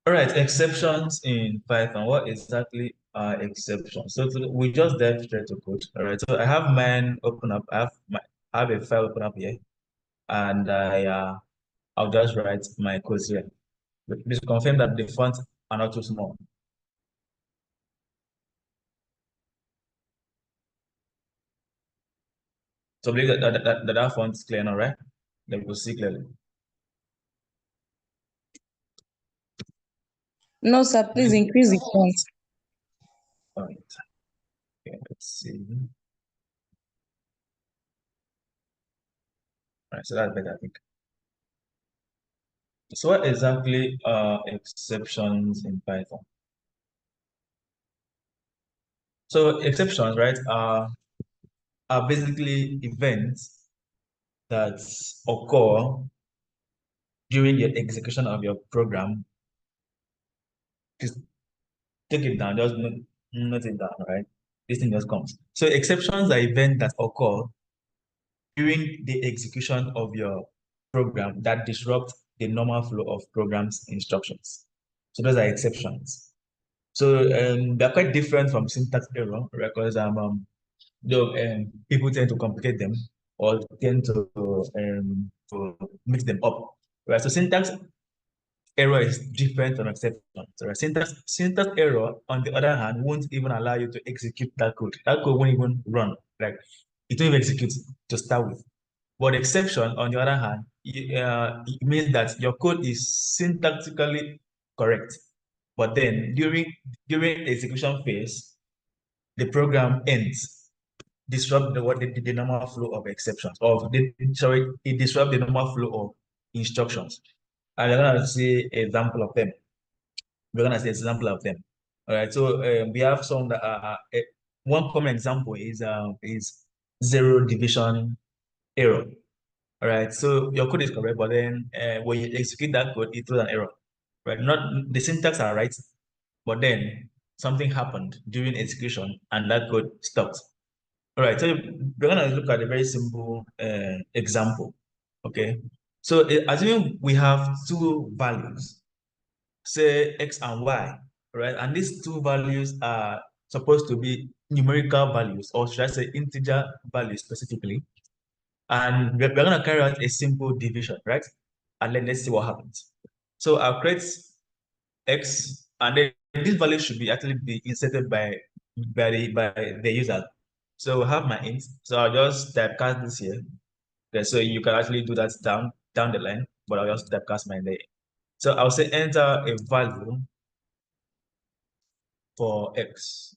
All right, exceptions in Python. What exactly are exceptions? So we just dive straight to code. All right. So I have mine open up. I have a file open up here, and I'll just write my code here. Please confirm that the fonts are not too small. So believe that font is clear now, right? Then we'll see clearly. No, sir, please increase the font. All right. Okay, let's see. All right, so that's better, I think. So what exactly are exceptions in Python? So exceptions, right, are basically events that occur during the execution of your program. Just take it down, just note it down, right? This thing just comes. So exceptions are events that occur during the execution of your program that disrupt the normal flow of program's instructions. So those are exceptions. So they're quite different from syntax error, right? Because though people tend to complicate them or tend to mix them up. Right. So syntax error is different from exception. So right? Syntax error, on the other hand, won't even allow you to execute that code. That code won't even run. Like it won't even execute to start with. But exception, on the other hand, it means that your code is syntactically correct. But then during the execution phase, the program ends, disrupt the normal flow of exceptions. It disrupt the normal flow of instructions. And we're gonna see example of them. We're gonna see example of them. All right. So we have some that are one common example is zero division error. All right. So your code is correct, but then when you execute that code, it throws an error. Right. Not the syntax are right, but then something happened during execution and that code stopped. All right. So we're gonna look at a very simple example. Okay. So assuming we have two values, say X and Y, right? And these two values are supposed to be numerical values, or should I say integer values specifically. And we're going to carry out a simple division, right? And then let's see what happens. So I'll create X, and then this value should be actually be inserted by the user. So we have my int. So I'll just typecast this here. Okay, so you can actually do that down the line, but I'll just typecast mine there. So I'll say enter a value for X.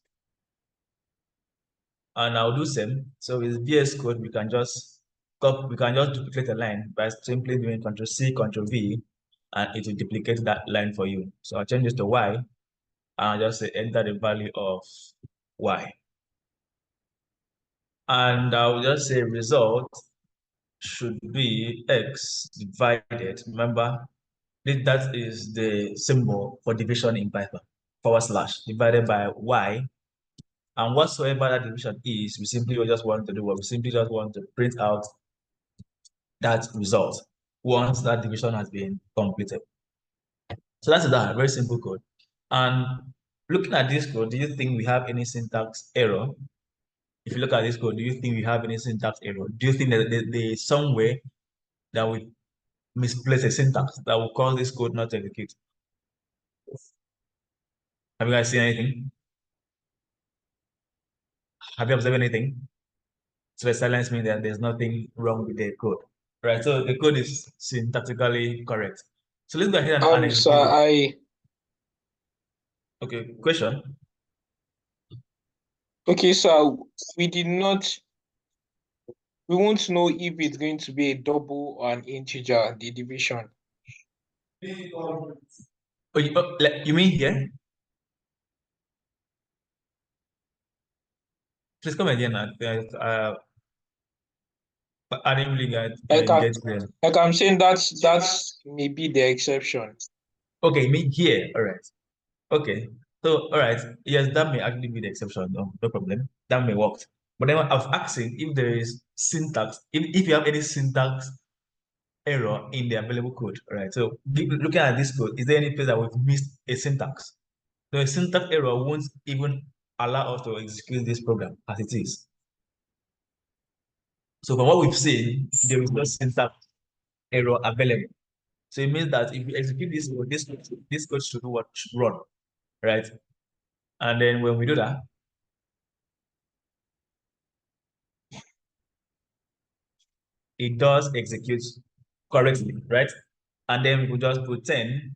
And I'll do same. So with VS Code, we can just duplicate a line by simply doing Control C, Control V, and it will duplicate that line for you. So I'll change this to Y, and I'll just say enter the value of Y. And I'll just say result should be X divided. Remember, that is the symbol for division in Python, / divided by Y. And whatsoever that division is, we simply just want to do what we simply just want to print out that result once that division has been completed. So that's that, very simple code. And looking at this code, do you think we have any syntax error? If you look at this code, do you think we have any syntax error? Do you think that there's some way that we misplace a syntax that will cause this code not to execute? Have you guys seen anything? Have you observed anything? So the silence means that there's nothing wrong with the code, right? So the code is syntactically correct. So let's go ahead and Sir, execute it. Okay, question. Okay, so we won't know if it's going to be a double or an integer, the division. Oh, you mean here? Please come again. I didn't really get clear. Like I'm saying that's maybe the exception. Okay, me here. All right. Okay. So, all right. Yes, that may actually be the exception. No problem. That may work. But then I was asking if there is syntax, if you have any syntax error in the available code, right? So looking at this code, is there any place that we've missed a syntax? So a syntax error won't even allow us to execute this program as it is. So from what we've seen, there is no syntax error available. So it means that if we execute this code, this code should do what should run, right? And then when we do that, it does execute correctly, right? And then we just put 10,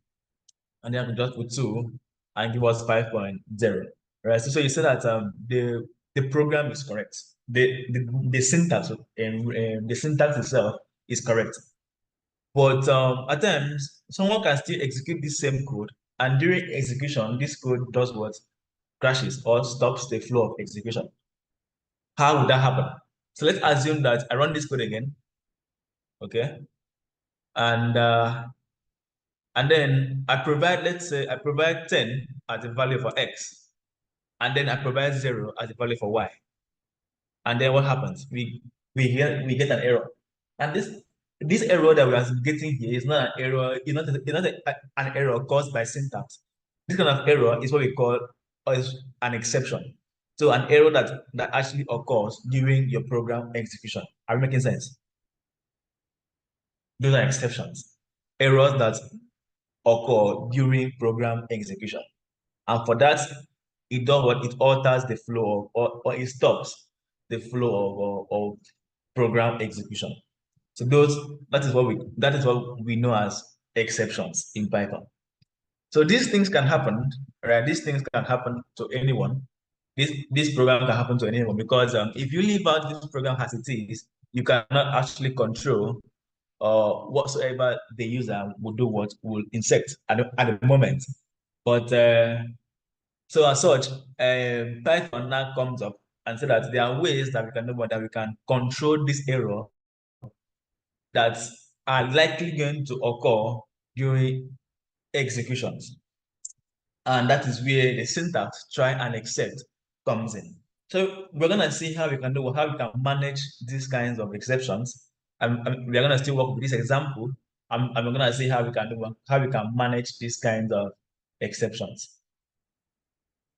and then we just put 2, and give us 5.0, right? So you say that the program is correct. The syntax and the syntax itself is correct. But at times, someone can still execute this same code, and during execution, this code does what? Crashes or stops the flow of execution. How would that happen? So let's assume that I run this code again, okay? And then I provide, let's say I provide 10 as a value for X, and then I provide 0 as a value for Y. And then what happens? We get an error. And this error that we are getting here is not an error, an error caused by syntax. This kind of error is what we call an exception. So an error that actually occurs during your program execution. Are we making sense? Those are exceptions. Errors that occur during program execution. And for that, it does what? It alters the flow or it stops the flow of program execution. So that is what we know as exceptions in Python. So these things can happen, right? These things can happen to anyone. This program can happen to anyone because if you leave out this program as it is, you cannot actually control whatsoever the user will do what will insert at the moment. But so as such, Python now comes up and said that there are ways that we can do what that we can control this error that are likely going to occur during executions. And that is where the syntax try and except comes in. So we're gonna see how we can manage these kinds of exceptions. And we're gonna still work with this example. And we're gonna see how we can manage these kinds of exceptions.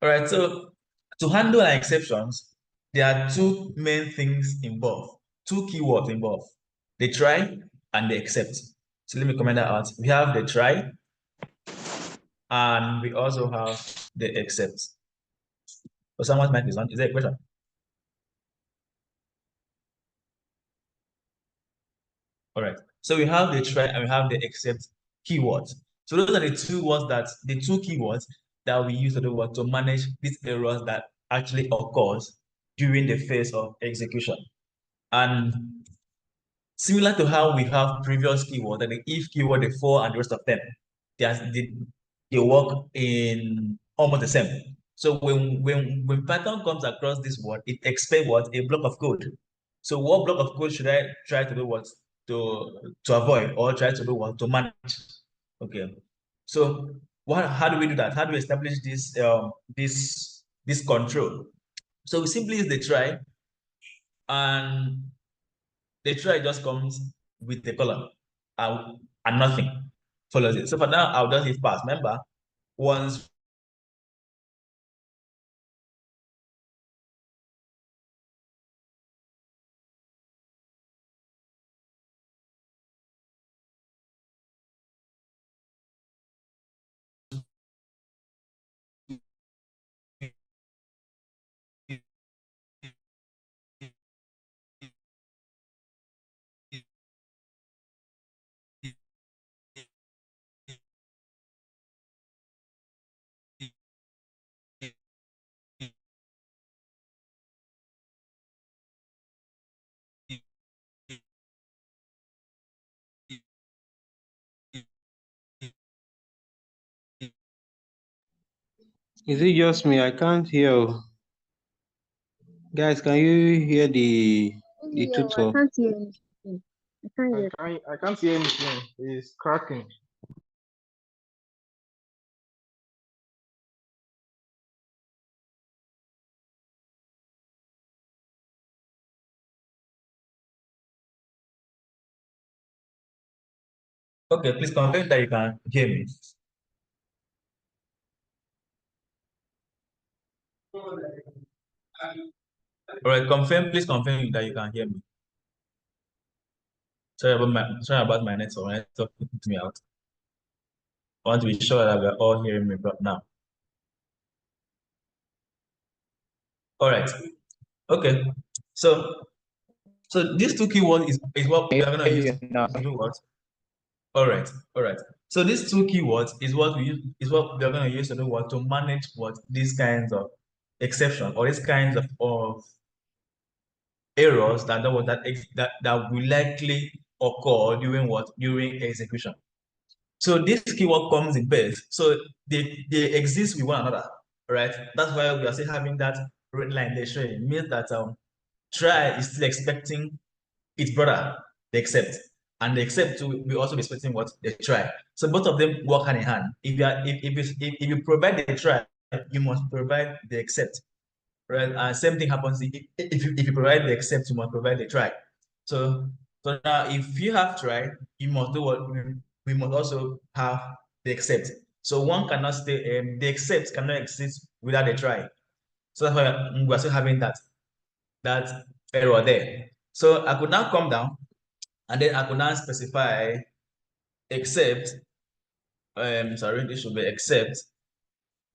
All right, so to handle our exceptions, there are two main things involved, two keywords involved, the try and the except. So let me comment that out. We have the try and we also have the except. So someone's mic is on. Is there a question? All right. So we have the try and we have the except keywords. So those are the two keywords that we use to manage these errors that actually occurs during the phase of execution. And similar to how we have previous keyword, like the if keyword, the for, and the rest of them, they work in almost the same. So when Python comes across this word, it expects what? A block of code. So what block of code should I try to do what? To avoid or try to do what? To manage. Okay. So how do we do that? How do we establish this control? So we simply use the try, and the try just comes with the column and nothing follows it. So for now, I'll just leave pass. Remember, once Is it just me? I can't hear. Guys, can you hear the Yeah, I tutor? can't hear anything. I can't hear. I can't see anything. It's cracking. Okay, please confirm that you can hear me. All right, please confirm that you can hear me. Sorry about my network. My network put me out. I want to be sure that we're all hearing me now. All right. Okay. So these two keywords is what we are gonna use to do what? All right. All right. So these two keywords is what we are gonna use to do what? To manage what these kinds of exceptions or these kinds of errors that will likely occur during what? During execution. So this keyword comes in pairs. So they exist with one another, right? That's why we are still having that red line there showing. It means that try is still expecting its brother, the accept. And the accept will be also be expecting what? The try. So both of them work hand in hand. If you provide the try, you must provide the accept. Right? And same thing happens if you provide the accept, you must provide the try. So now if you have try, you must do what we must also have the accept. So one cannot stay the accept cannot exist without the try. So that's why we're still having that error there. So I could now come down and then I could now specify except sorry, this should be except,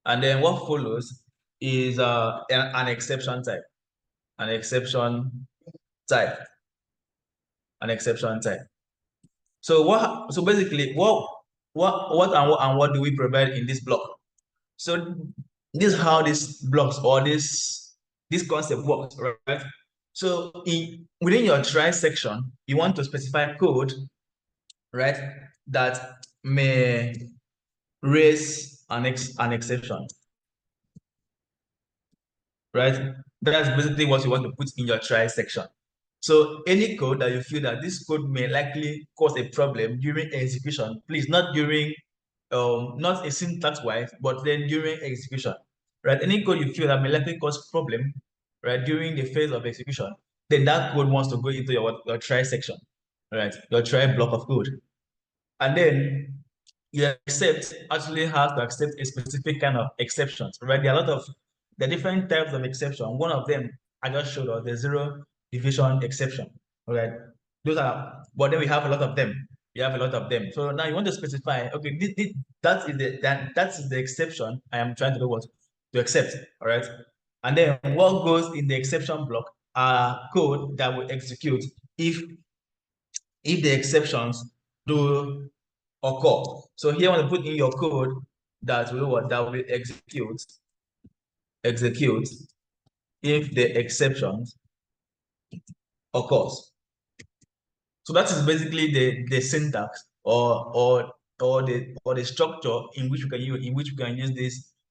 and then what follows is an exception type. An exception type. An exception type. So basically what do we provide in this block? So this is how this blocks or this concept works, right? So within your try section, you want to specify code, right, that may raise an exception, right? That's basically what you want to put in your try section. So any code that you feel that this code may likely cause a problem during execution, please not during not a syntax wise, but then during execution, right? Any code you feel that may likely cause problem, right, during the phase of execution, then that code wants to go into your try section, right? Your try block of code. And then your accept actually has to accept a specific kind of exceptions, right? There are different types of exception. One of them I just showed us, the zero division exception, right? But then we have a lot of them. We have a lot of them. So now you want to specify, okay, that's the exception I am trying to do what? To accept, all right? And then what goes in the exception block are code that will execute if the exceptions do occur. So here I want to put in your code that will execute if the exceptions occurs. So that is basically the syntax or the structure in which we can use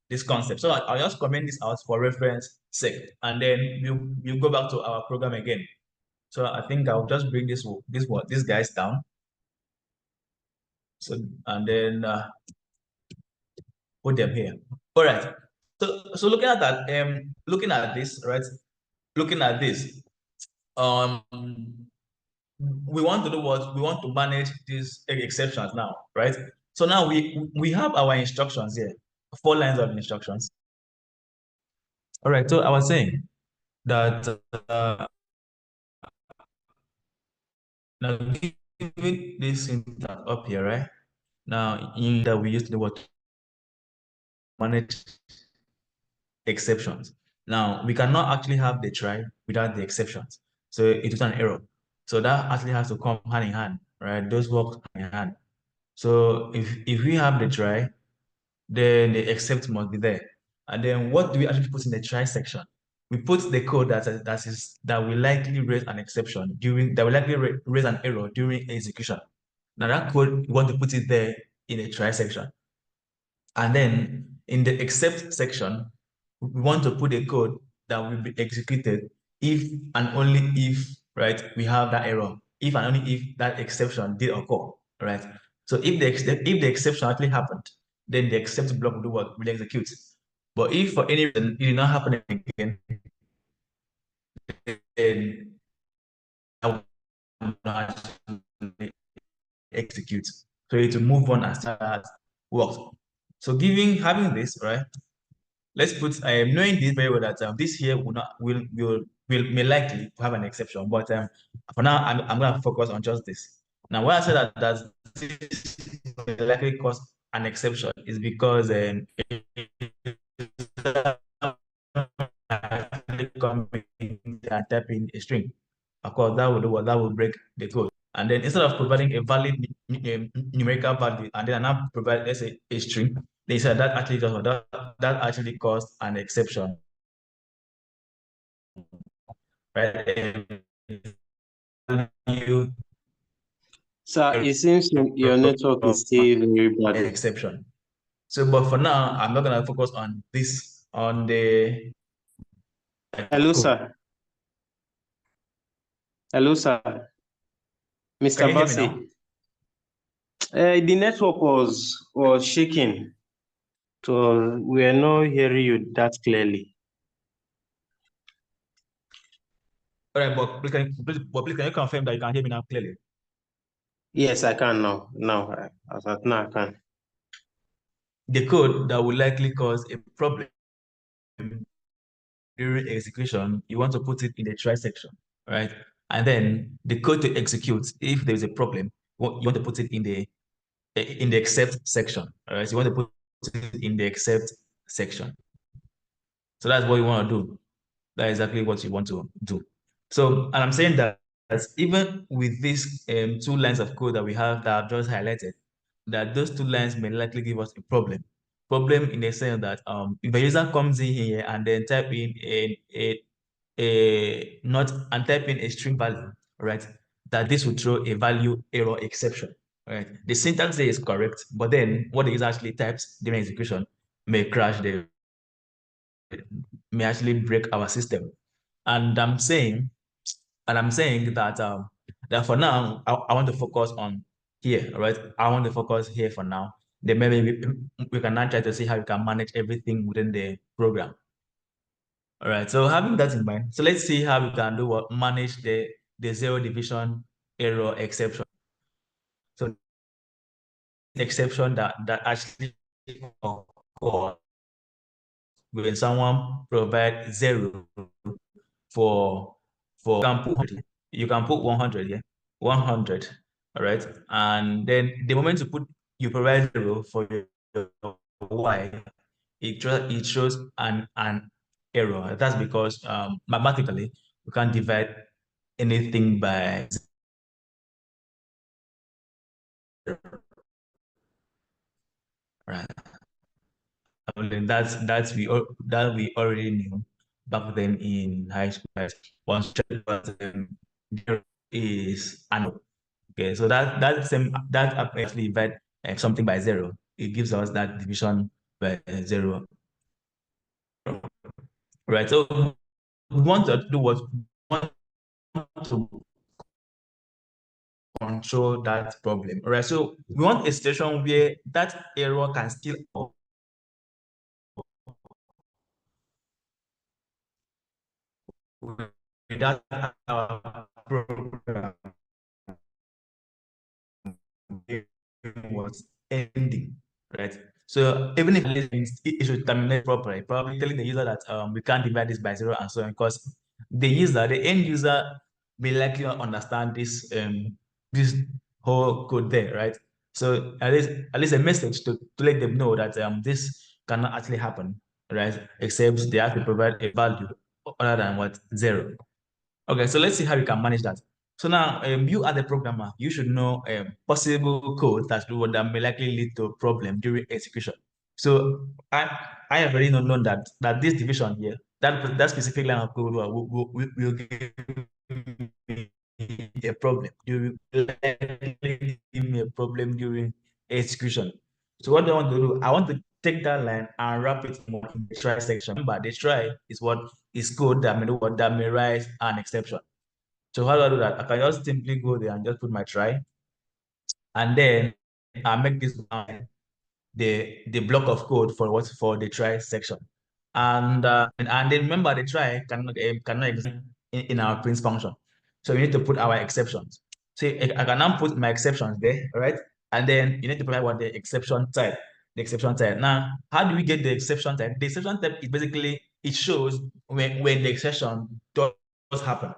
this concept. So I'll just comment this out for reference sake, and then we'll go back to our program again. So I think I'll just bring these guys down. So and then put them here. All right. So looking at that, looking at this, right? Looking at this, we want to do what? We want to manage these exceptions now, right? So now we have our instructions here, 4 lines of instructions. All right. So I was saying that now given this syntax up here, right? Now in that we use the word manage exceptions. Now, we cannot actually have the try without the exceptions. So it is an error. So that actually has to come hand in hand, right? Those work hand in hand. So if we have the try, then the except must be there. And then what do we actually put in the try section? We put the code that will likely raise an exception that will likely raise an error during execution. Now that code, we want to put it there in the try section. And then in the except section, we want to put a code that will be executed if and only if, right, we have that error. If and only if that exception did occur, right? So if the exception actually happened, then the except block will do what? Will execute. But if for any reason it did not happen again, then I will not execute. for you to move on and start work. So having this, right? Let's put knowing this very well that this here will not will may likely have an exception, but for now I'm gonna focus on just this. Now, why I say that this will likely cause an exception is because and type in a string. Of course, that will break the code. And then instead of providing a valid numerical value, and then I now provide, let's say, a string, they said that actually that actually caused an exception, right? Value Sir, it seems your network is still very bad. exception. So, but for now, I'm not gonna focus on this on the Hello, code. sir. Hello, sir. Can Mr. you hear me Bassi. now? The network was shaking, so we are not hearing you that clearly. All right, but please can you confirm that you can hear me now clearly? Yes, I can now. As at now, I can. The code that will likely cause a problem during execution, you want to put it in the try section, right? And then the code to execute, if there's a problem, you want to put it in the except section, all right? So you want to put it in the except section. So that's what you want to do. That's exactly what you want to do. So, and I'm saying that even with these two lines of code that we have that I've just highlighted, that those two lines may likely give us a problem. Problem in the sense that if a user comes in here and then type in a not and type in a string value, right? That this will throw a value error exception, right? The syntax there is correct, but then what the user actually types during execution may crash the may actually break our system. And I'm saying that for now, I want to focus on here, right? I want to focus here for now. Then maybe we can now try to see how we can manage everything within the program. All right. So having that in mind, so let's see how we can do what manage the zero division error exception. So exception that actually occurs when someone provides zero for you can put 100, yeah, 100, all right, and then the moment you provide zero for your y, it shows an error. That's because mathematically we can't divide anything by zero, right? And then that we already knew back then in high school. Right? Once zero is an okay, so that actually divide something by zero. It gives us that division by zero, right? So we want to do what we want to control that problem, right? So we want a situation where that error can still without our program was ending, right? So even if it should terminate properly, probably telling the user that we can't divide this by zero and so on, because the end user, may likely not understand this whole code there, right? So at least a message to let them know that this cannot actually happen, right? Except they have to provide a value other than what zero. Okay, so let's see how we can manage that. So now, you as a programmer, you should know possible code that may likely lead to a problem during execution. So I have already known that this division here, that specific line of code will give me a problem. You will likely give me a problem during execution. So what do I want to do? I want to take that line and wrap it in the try section. Remember, the try is what is code that may rise an exception. So how do I do that? I can just simply go there and just put my try, and then I make this the block of code for the try section. And then remember, the try cannot exist in our print function. So we need to put our exceptions. So I can now put my exceptions there, right? And then you need to provide what the exception type. The exception type. Now, how do we get the exception type? The exception type is basically it shows when the exception does happen.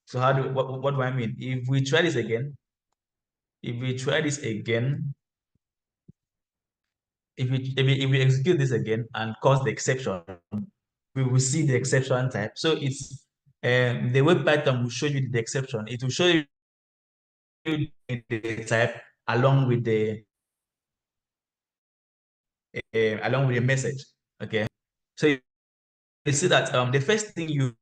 So what do I mean? If we try this again, if we execute this again and cause the exception, we will see the exception type. So it's the way Python will show you the exception. It will show you the type along with the message. Okay. So you see that the first thing you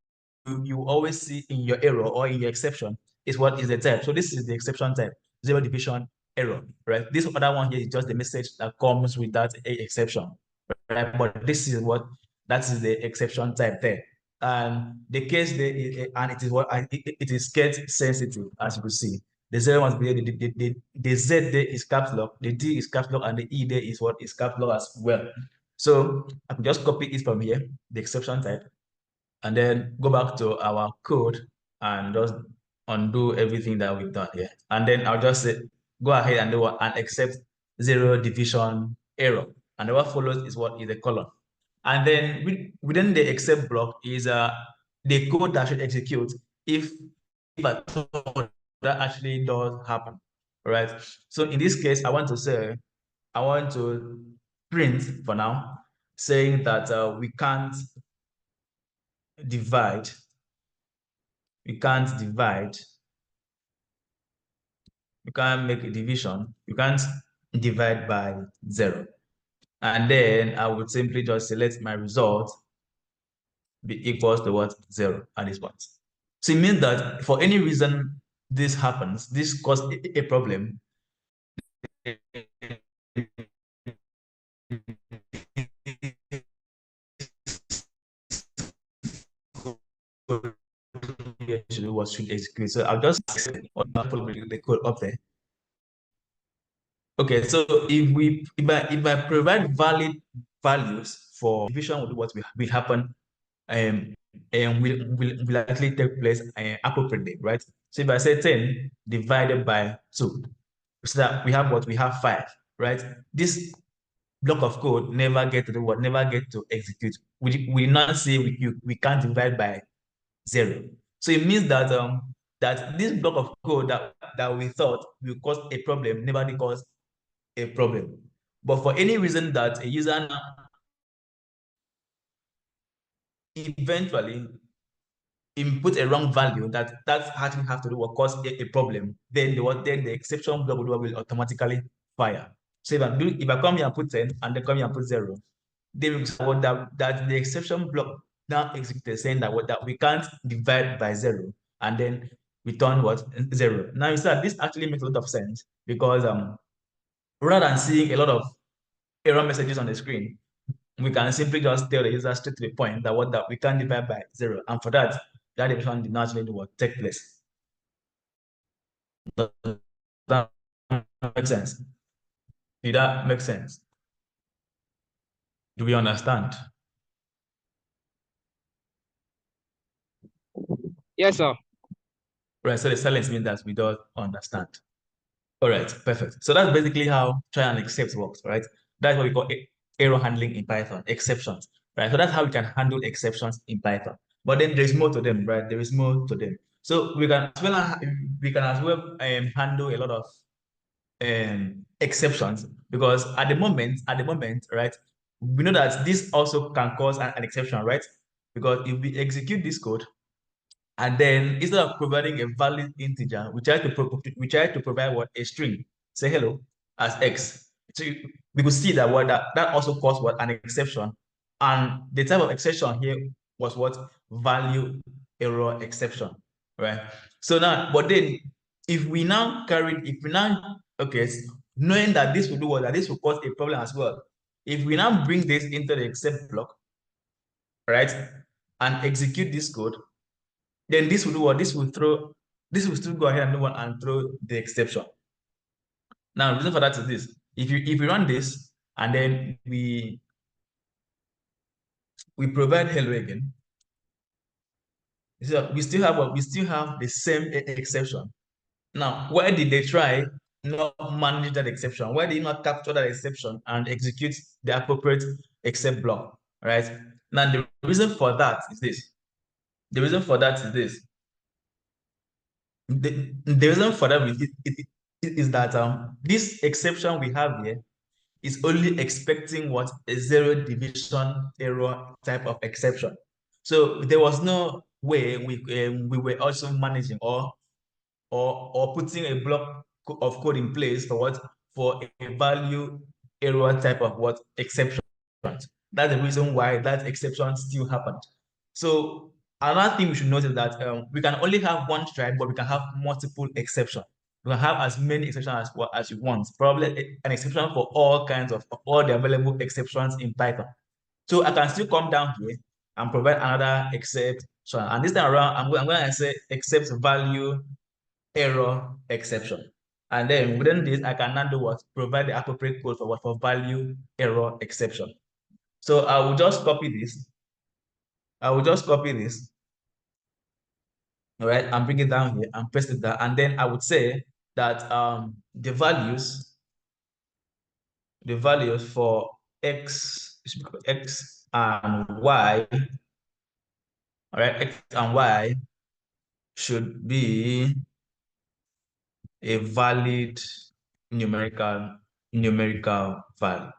always see in your error or in your exception is what is the type. So this is the exception type, zero division error, right? This other one here is just the message that comes with that exception, right? But this is that is the exception type there. And the case there and it is it is case sensitive, as you can see. The zero must be the Z there is caps lock, the D is caps lock, and the E there is what is caps lock as well. So I can just copy it from here, the exception type, and then go back to our code and just undo everything that we've done here. And then I'll just say, go ahead and do and accept zero division error. And then what follows is what is a colon. And then within the except block is the code that should execute if at all that actually does happen, right? So in this case, I want to print for now, saying that we can't divide, we can't make a division, you can't divide by 0. And then I would simply just select my result be equals to what? 0 at this point. So it means that for any reason this happens, this causes a problem. What should execute. So I'll just put the code up there. Okay, so if I provide valid values for division, what will happen and will actually take place appropriately, right? So if I say 10 divided by 2, so that we have 5, right? This block of code never get to never get to execute. We not say we can't divide by 0. So it means that that this block of code that we thought will cause a problem never did cause a problem. But for any reason that a user eventually input a wrong value that actually have to do what cause a problem, then the exception block will automatically fire. So if I come here and put 10 and then come here and put 0, then that the exception block now executed saying that we can't divide by 0 and then return 0. Now you see that this actually makes a lot of sense because rather than seeing a lot of error messages on the screen, we can simply just tell the user straight to the point that we can't divide by 0. And for that division did not actually do what take place. Does that make sense? Did that make sense? Do we understand? Yes, sir. Right, so the silence means that we don't understand. All right, perfect. So that's basically how try and accept works, right? That's what we call error handling in Python, exceptions, right? So that's how we can handle exceptions in Python. But then there's more to them, right? There is more to them. So we can as well handle a lot of exceptions because at the moment, right, we know that this also can cause an exception, right? Because if we execute this code and then instead of providing a valid integer, we try to provide what a string, say hello as x. So we could see that that also caused an exception, and the type of exception here was value error exception, right? So now, but then if we now okay, knowing that this will do that this will cause a problem as well. If we now bring this into the except block, right, and execute this code, then this will do what? This will still go ahead and do one and throw the exception. Now, the reason for that is this. If we run this and then we provide hello again, so we still have the same exception. Now, why did they try not manage that exception? Why did you not capture that exception and execute the appropriate except block, right? Now, the reason for that is this. The reason for that is this. The reason for that is that this exception we have here is only expecting what a zero division error type of exception. So there was no way we were also managing or putting a block of code in place for what, for a value error type of what exception. That's the reason why that exception still happened. So another thing we should note is that we can only have one try, but we can have multiple exceptions. We can have as many exceptions as you want. Probably an exception for all kinds of all the available exceptions in Python. So I can still come down here and provide another exception. And this time around, I'm going to say except value error exception. And then within this, I can now do what? Provide the appropriate code for what? For value error exception. So I will just copy this. I will just copy this. All right, and bring it down here and paste it there. And then I would say that the values for x and y, all right, x and y should be a valid numerical value.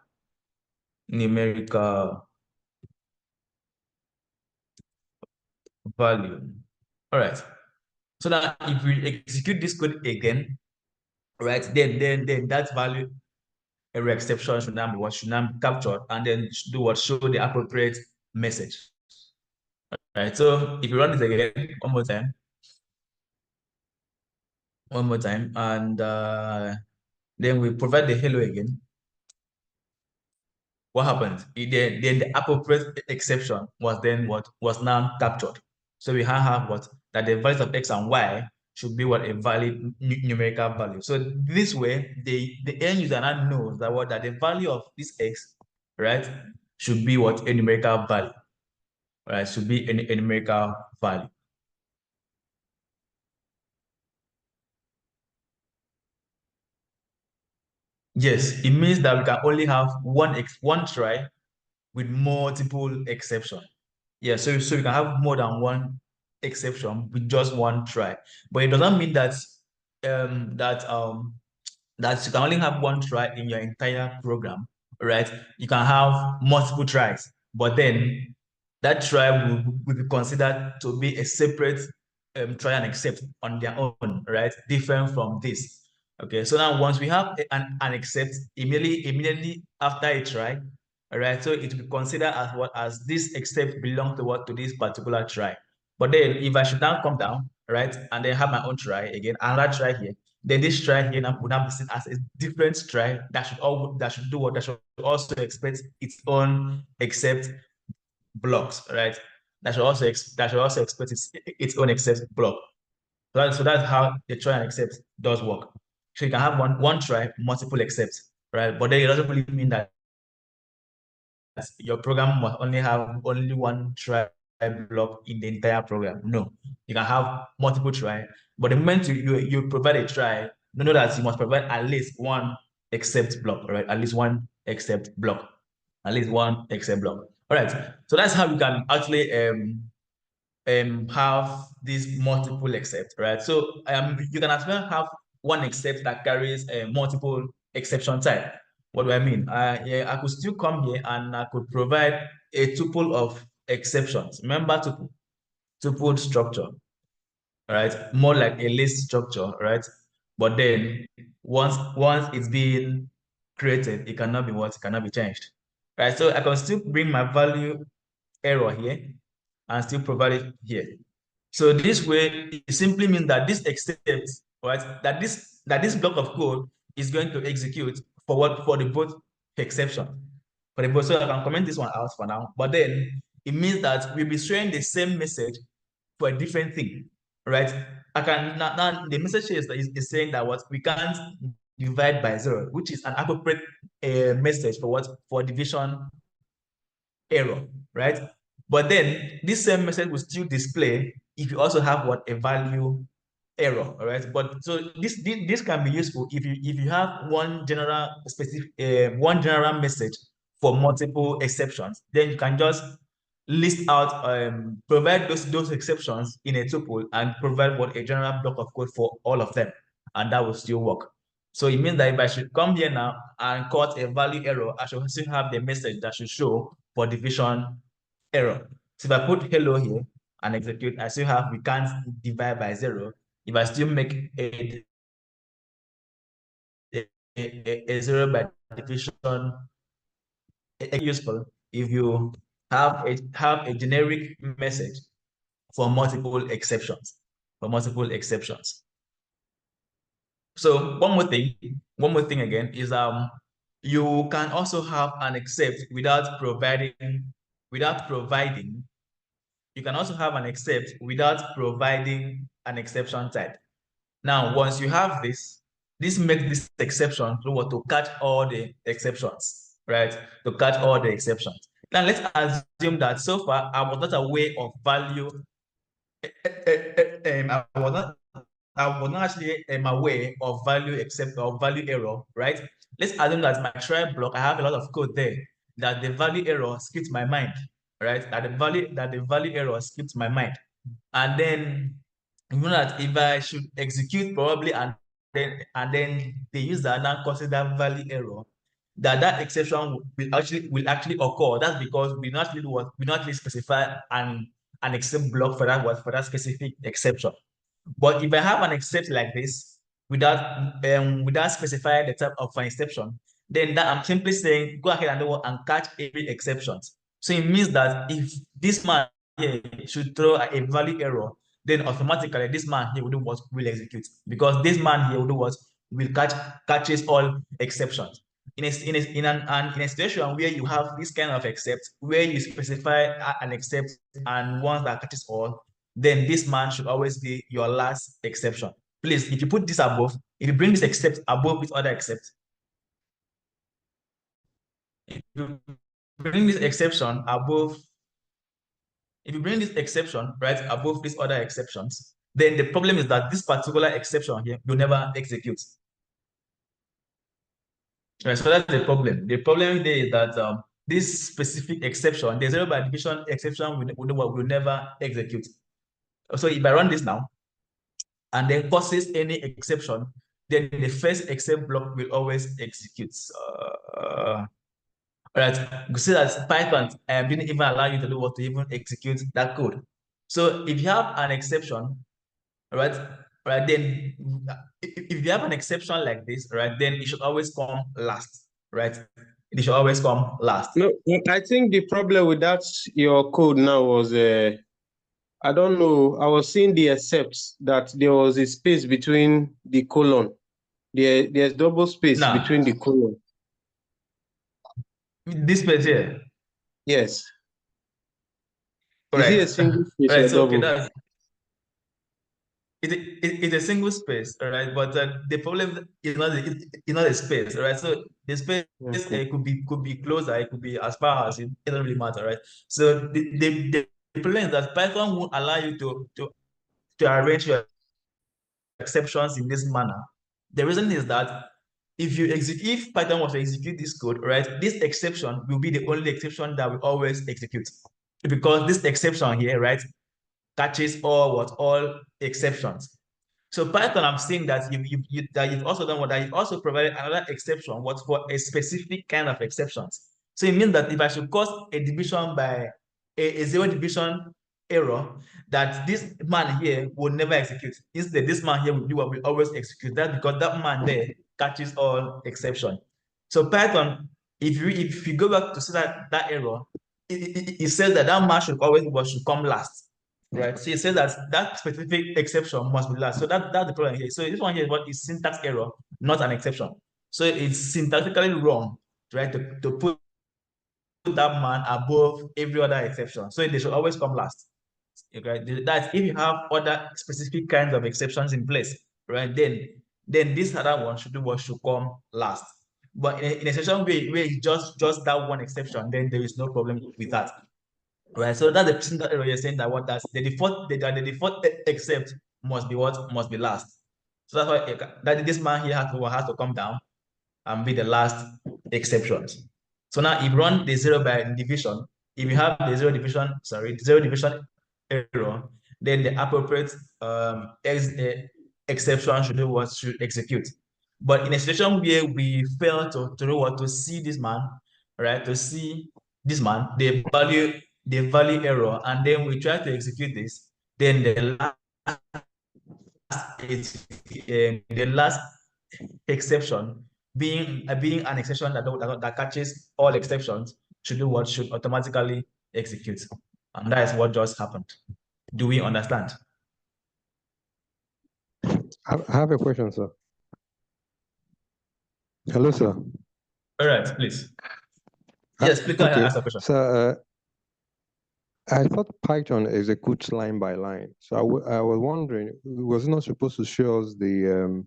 Numerical value. All right. So that if we execute this code again, right, then that value error exception should now be what should now be captured, and then do what, show the appropriate message. All right. So if you run this again one more time, and then we provide the hello again. What happens? Then the appropriate exception was then what was now captured. So we have what, that the values of x and y should be what, a valid numerical value. So this way, the end user now knows that what, that the value of this x, right, should be what, a numerical value, right, should be a numerical value. Yes, it means that we can only have one try with multiple exceptions. Yeah, so you can have more than one exception with just one try, but it doesn't mean that that you can only have one try in your entire program, right? You can have multiple tries, but then that try will be considered to be a separate try and accept on their own, right? Different from this. Okay, so now once we have an accept, immediately after a try, all right, so it will be considered as what, as this accept belong to what, to this particular try. But then if I should now come down, right, and then have my own try again, another try here, then this try here now would now be seen as a different try that should do what, that should also expect its own accept blocks, right? That should also expect its own accept block. So that's how the try and accept does work. So you can have one try, multiple accepts, right? But then it doesn't really mean that your program must only have only one try block in the entire program. No, you can have multiple try, but the moment you provide a try, know that you must provide at least one except block, right? At least one except block, at least one except block. All right, so that's how we can actually have these multiple except, right? So you can as well have one except that carries a multiple exception type. What do I mean? Yeah, I could still come here and I could provide a tuple of exceptions. Remember tuple structure, right? More like a list structure, right? But then once it's been created, it cannot be what? It cannot be changed, right? So I can still bring my value error here and still provide it here. So this way, it simply means that this except, right, that this block of code is going to execute for what, for the both exception. For the both, so I can comment this one out for now. But then it means that we'll be showing the same message for a different thing, right? I can now the message here is saying that what, we can't divide by zero, which is an appropriate message for what, for division error, right? But then this same message will still display if you also have what, a value error, all right? But so this can be useful if you have one general message for multiple exceptions, then you can just list out provide those exceptions in a tuple and provide what a general block of code for all of them, and that will still work. So it means that if I should come here now and cut a value error, I should still have the message that should show for division error. So if I put hello here and execute, I still have we can't divide by 0. If I still make a 0 by division useful if you have a generic message for multiple exceptions. So one more thing again is you can also have an except without providing you can also have an except without providing an exception type. Now, once you have this makes this exception to catch all the exceptions, right? To catch all the exceptions. Now, let's assume that so far I was not aware of value. I was not actually aware of value except or value error, right? Let's assume that my try block, I have a lot of code there that the value error skipped my mind, right? That the value error skipped my mind. And then you know that if I should execute probably and then the user now consider value error, that exception will actually occur. That's because we not actually specify an except block for that specific exception. But if I have an except like this without specifying the type of an exception, then that I'm simply saying go ahead and catch every exception. So it means that if this man here should throw a value error, then automatically this man here will do what will execute, because this man here will do what will catches all exceptions. In a situation where you have this kind of except, where you specify an except and one that catches all, then this man should always be your last exception. Please, if you put this above, if you bring this except above this other except, if you bring this exception above, if you bring this exception right above these other exceptions, then the problem is that this particular exception here will never execute. Right, so that's the problem. The problem there is that this specific exception, the 0 by division exception, will never execute. So if I run this now, and then causes any exception, then the first except block will always execute. All right, you see that Python didn't even allow you to do what to even execute that code. So if you have an exception, right, then if you have an exception like this, right, then it should always come last, right? It should always come last. No, I think the problem with that your code now was I don't know. I was seeing the except that there was a space between the colon. There's double space between the colon. This space here. Yes. Correct. Is it a single space right, or so double? Okay, it's a single space, all right. But the problem is not a space, all right. So the space could be closer, it could be as far as it doesn't really matter, right? So the problem is that Python won't allow you to arrange your exceptions in this manner. The reason is that if Python was to execute this code, right, this exception will be the only exception that will always execute, because this exception here, right, catches all exceptions. So Python, I'm seeing that you've also done that you've also provided another exception, what for a specific kind of exceptions. So it means that if I should cause a division by a 0 division error, that this man here will never execute. Instead, this man here will always execute. That because that man there catches all exception. So Python, if you go back to see that error, it says that man should come last. Right, so it says that specific exception must be last. So that's the problem here. So this one here is what is syntax error, not an exception. So it's syntactically wrong, right, to put that man above every other exception. So they should always come last. Okay, that's if you have other specific kinds of exceptions in place, right? Then this other one should come last. But in a situation where it's just that one exception, then there is no problem with that. Right, so that's the syntax error you're saying that what that's the default except must be what? Must be last. So that's why that this man here has to come down and be the last exceptions. So now if you run the zero by division, if you have the zero division error, then the appropriate exception should do what? Should execute. But in a situation where we fail to do what? To see this man, right? To see this man, the value error, and then we try to execute this, then the last exception being an exception that catches all exceptions should do what? Should automatically execute. And that is what just happened. Do we understand? I have a question, sir. Hello, sir. All right, please. Yes, please go ahead and ask the question. So I thought Python executes line by line. So I was wondering, was it not supposed to show us the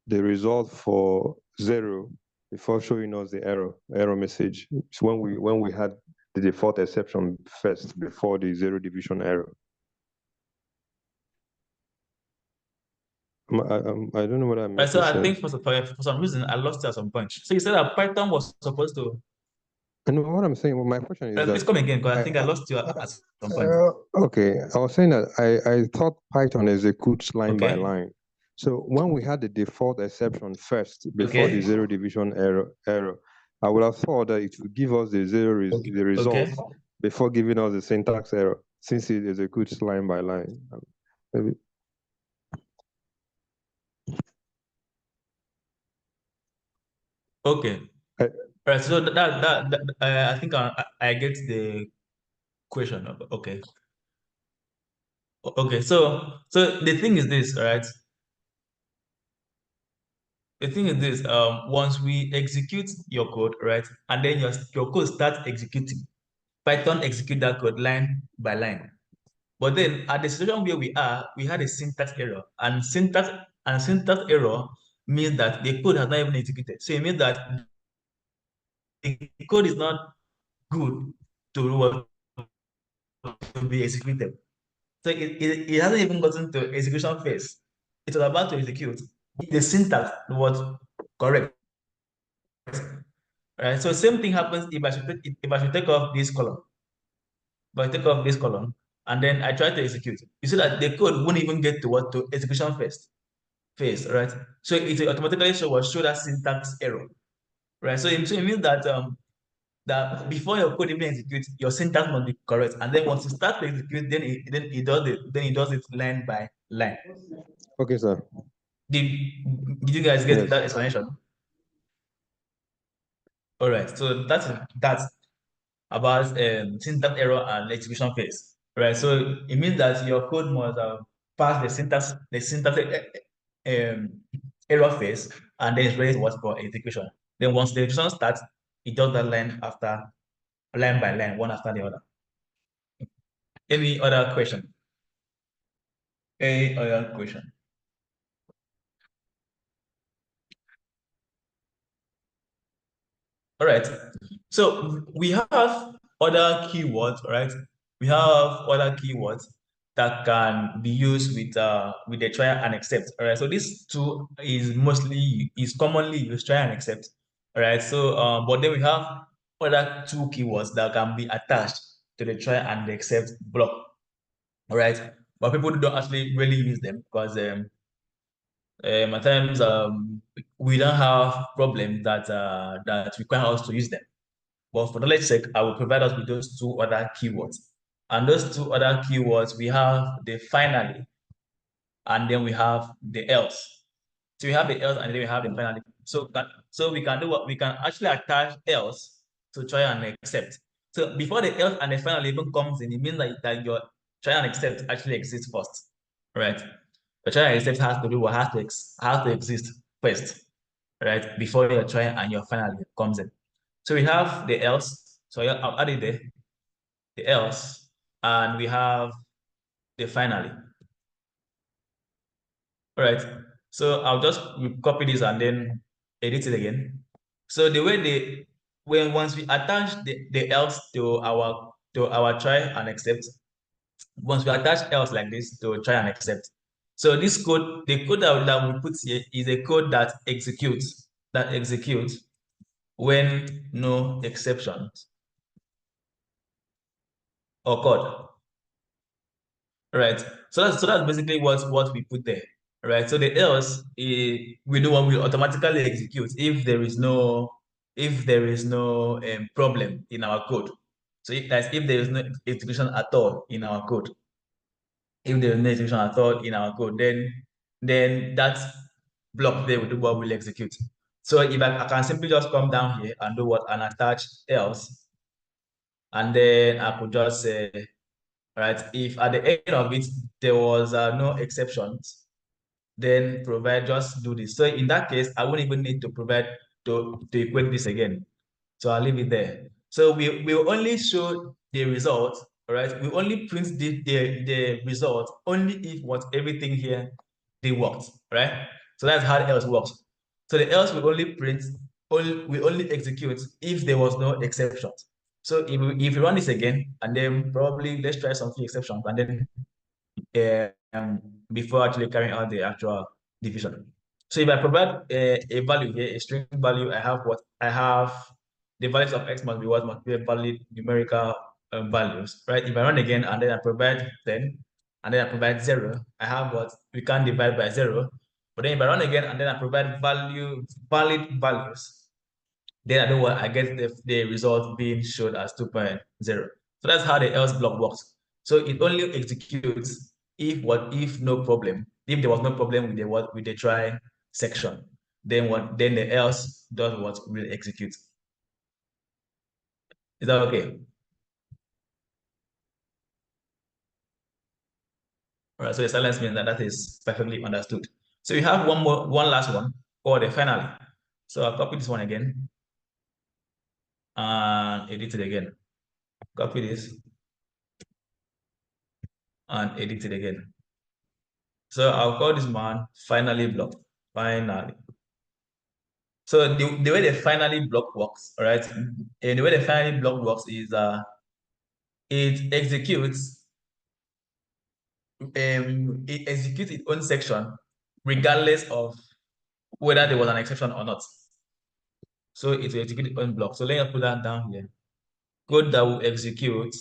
result for 0 before showing us the error message? So when we had the default exception first before the 0 division error. I don't know what I Right, missed. so I think for some reason I lost it at some point. So you said that Python was supposed to. And what I'm saying, well, my question is Please that come again, because I think I lost you at some point. okay, I was saying that I thought Python executes line by Okay. line. So when we had the default exception first before the 0 division error, I would have thought that it would give us the the result before giving us the syntax error, since it executes line by line. Maybe. Okay. All right. So I think I get the question. Okay. Okay. So the thing is this, all right? The thing is this, once we execute your code, right, and then your code starts executing, Python execute that code line by line. But then at the situation where we had a syntax error, and syntax error means that the code has not even executed. So it means that the code is not good to be executed. So it hasn't even gotten to execution phase. It was about to execute. The syntax was correct. Right? So same thing happens if I should take off this column. If I take off this column and then I try to execute, you see that the code won't even get to what? To execution phase, right? So it will automatically show that syntax error. Right. So it means that that before your code even executes, your syntax must be correct. And then once you start to execute, then it does it line by line. Okay, sir. Did you guys get Yes. that explanation? All right. So that's about syntax error and execution phase. Right. So it means that your code must pass the syntax error phase, and then it's ready to watch for execution. Then once the execution starts, it does that line by line, one after the other. Any other question? Any other question? All right. So we have other keywords, right? We have other keywords that can be used with the try and accept. All right. So this two is commonly used, try and accept. All right. So but then we have other two keywords that can be attached to the try and accept block. All right. But people don't actually really use them because at times we don't have problems that require us to use them. But for knowledge sake, I will provide us with those two other keywords. And those two other keywords, we have the finally, and then we have the else. So we have the else, and then we have the finally. So we can do what? We can actually attach else to try and accept. So before the else and the finally even comes in, it means that your try and accept actually exists first, right? The try and accept has to do what has to exist first, right? Before your try and your finally comes in. So we have the else. So I'll add it there, the else, and we have the finally. All right. So I'll just copy this and then edit it again. So the way once we attach the else to our try and accept, once we attach else like this to try and accept, So this code, the code that we put here is a code that executes when no exceptions occurred. Right. So that's basically what we put there. Right. So the else we know what will automatically execute if there is no problem in our code. So if there is no execution at all in our code, if there is no execution at all in our code, then that block there will do what will execute. So if I can simply just come down here and do what, and attach else, and then I could just say, right, if at the end of it there was no exceptions, then provide, just do this. So in that case, I won't even need to provide to equate this again. So I'll leave it there. So we will only show the result, right? We only print the result only if what everything here they worked, right? So that's how else works. So the else will only print, we only execute if there was no exceptions. So if we run this again, and then probably let's try some few exceptions, and then before actually carrying out the actual division. So if I provide a value here, a string value, I have the values of x must be what must be a valid numerical values, right? If I run again and then I provide 10 and then I provide 0, I have what we can divide by 0. But then if I run again and then I provide valid values, then I know what I get the result being showed as 2.0. So that's how the else block works. So it only executes if no problem. If there was no problem with the try section, then the else does what will execute. Is that okay? All right, so the silence means that is perfectly understood. So you have one last one called the finally. So I'll copy this one again and edit it again. Copy this and edit it again. So I'll call this man finally block. Finally. So the way the finally block works, all right? And the way the finally block works is it executes its own section regardless of whether there was an exception or not. So it will execute its own block. So let me put that down here. Code that will execute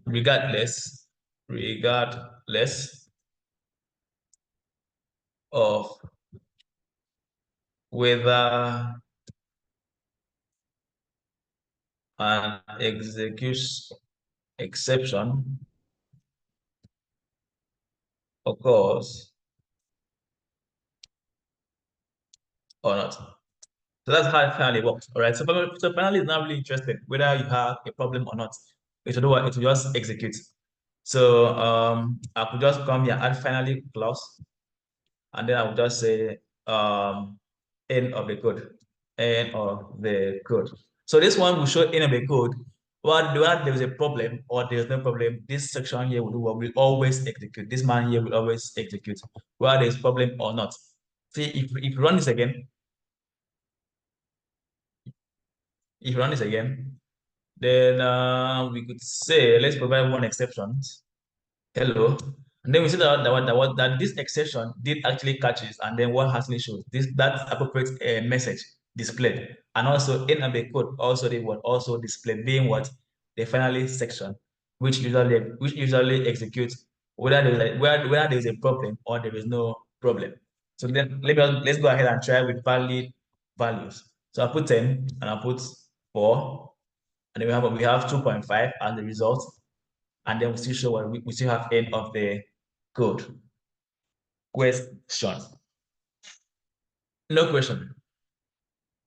regardless of whether an exception occurs or not. So that's how it finally works. All right. So finally, it's not really interested whether you have a problem or not. It will do what? It will just execute. So I could just come here, add finally clause, and then I would just say end of the code. End of the code. So this one will show end of the code. Whether there is a problem or there is no problem, this section here will do what will always execute. This man here will always execute, whether there is problem or not. See, if you run this again, then we could say let's provide one exception. Hello. And then we see that this exception did actually catches, and then what actually shows that appropriate message displayed, and also in the code also they would also display being what the finally section, which usually executes whether there is a problem or there is no problem. So then let's go ahead and try with valid values. So I put 10 and I put 4, and then we have 2.5 as the result. And then we still show what we still have end of the code. Question. No question.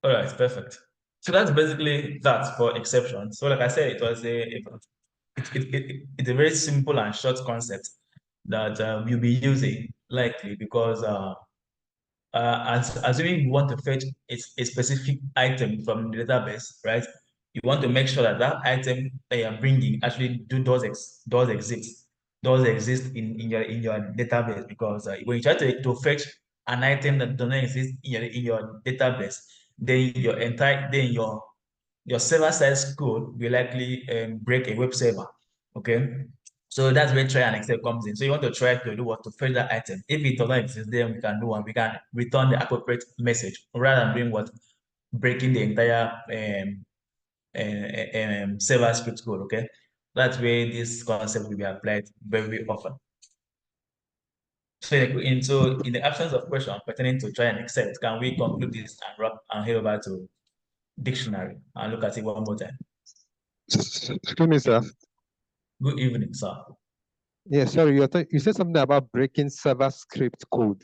All right, perfect. So that's basically that for exceptions. So like I said, it's a very simple and short concept that you'll be using likely because assuming you want to fetch a specific item from the database, right? You want to make sure that that item that you're bringing actually does exist in your database, because when you try to fetch an item that does not exist in your database, then your server side code will likely break a web server. Okay. So that's where try and except comes in. So you want to try to do what to fetch that item. If it does not exist, then we can do one. We can return the appropriate message rather than doing what breaking the entire server script code. Okay, that's where this concept will be applied very often. So in the absence of question pertaining to try and accept, can we conclude this and wrap and head over to dictionary and look at it one more time? Excuse me, sir. Good evening, sir. Yeah, sorry, you said something about breaking server script code.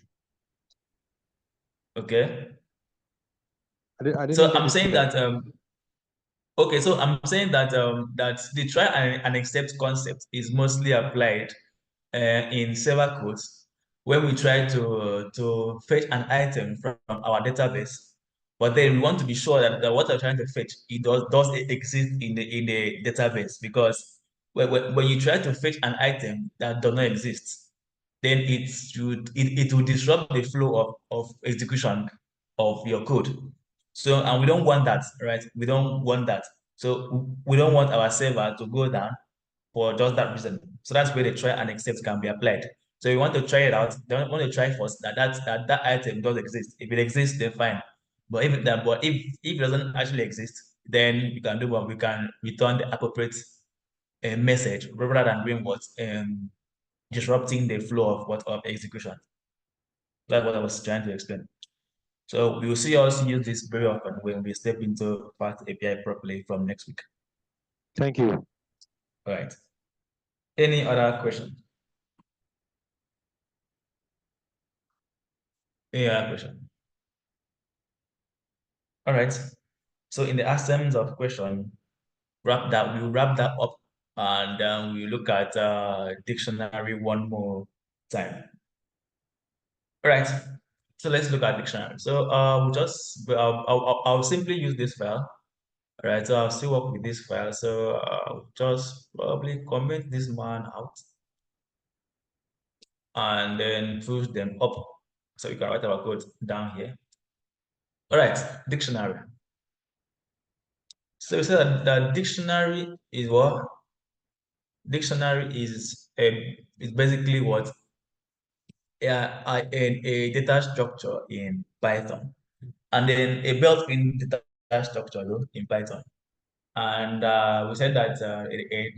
Okay. I didn't So get I'm it saying clear. that okay, so I'm saying that that the try and accept concept is mostly applied in server codes when we try to fetch an item from our database, but then we want to be sure that what we're trying to fetch it does exist in the database, because when you try to fetch an item that does not exist, then it will disrupt the flow of execution of your code. So, and we don't want that, right? We don't want that. So we don't want our server to go down for just that reason. So that's where the try and accept can be applied. So you want to try it out. They want to try first that item does exist. If it exists, then fine. But if it doesn't actually exist, then you can do what we can return the appropriate message rather than doing what disrupting the flow of execution. That's what I was trying to explain. So we will see us use this very often when we step into Fast API properly from next week. Thank you. All right. Any other question? Any other question? All right. So in the absence of question, we'll wrap that up, and we'll look at dictionary one more time. All right. So let's look at dictionary. So I'll simply use this file. All right. So I'll still work with this file. So I'll just probably comment this man out and then push them up. So you can write our code down here. All right. Dictionary. So we said that the dictionary is what? Dictionary is basically what? A data structure in Python, and then a built-in data structure in Python. And we said that a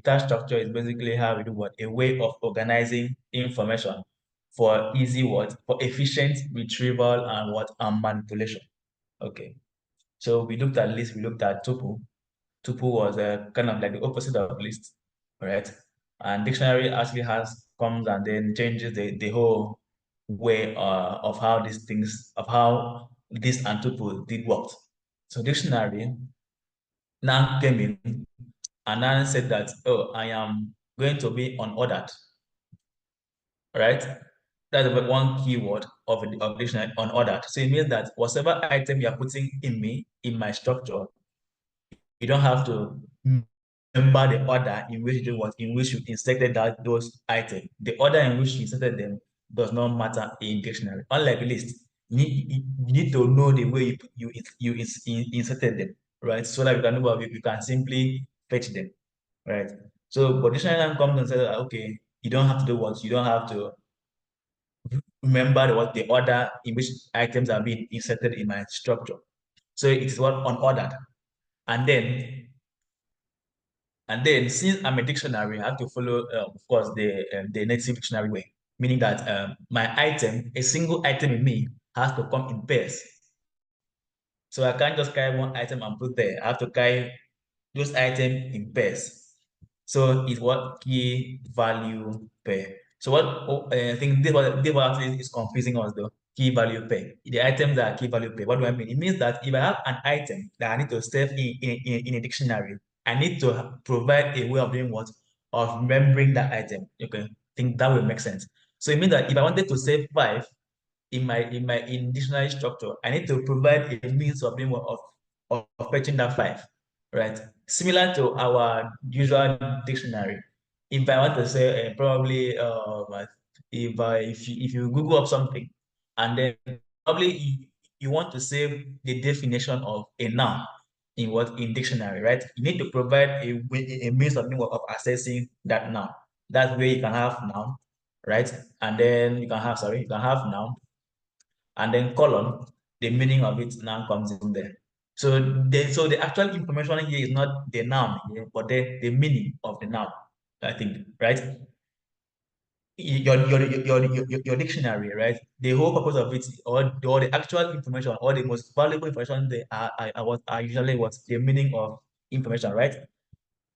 data structure is basically how we do what? A way of organizing information for easy what? For efficient retrieval and what? And manipulation. Okay. So we looked at list, we looked at tuple. Tuple was kind of like the opposite of list, right? And dictionary actually comes and then changes the whole way of how these things, of how this and tuple did work. So dictionary now came in and now said that, oh, I am going to be unordered, right? That's the one keyword of dictionary, unordered. So it means that whatever item you're putting in my structure, you don't have to remember the order in which you inserted those items. The order in which you inserted them does not matter in dictionary. Unlike list, you need to know the way you inserted them, right? So that you can simply fetch them, right? So but dictionary comes and says, okay, you don't have to do what you don't have to remember what the order in which items are being inserted in my structure. So it's what unordered. And then, since I'm a dictionary, I have to follow, of course, the native dictionary way, meaning that my item, a single item in me, has to come in pairs. So I can't just carry one item and put there. I have to carry those items in pairs. So it's what key value pair. So what I think this what actually is confusing us though. Key value pair. The items that are key value pair. What do I mean? It means that if I have an item that I need to save in a dictionary, I need to provide a way of doing what? Of remembering that item. Okay. I think that will make sense. So it means that if I wanted to save 5 in dictionary structure, I need to provide a means of doing what of fetching that 5, right? Similar to our usual dictionary. If I want to say probably if you Google up something and then probably you want to save the definition of a noun, in dictionary, right? You need to provide a means of accessing that noun. That way you can have noun, right? And then you can have noun, and then colon, the meaning of it now comes in there. So the actual information here is not the noun here, but the meaning of the noun, I think, right? Your dictionary, right? The whole purpose of it, or the actual information, or the most valuable information, they are usually what the meaning of information, right?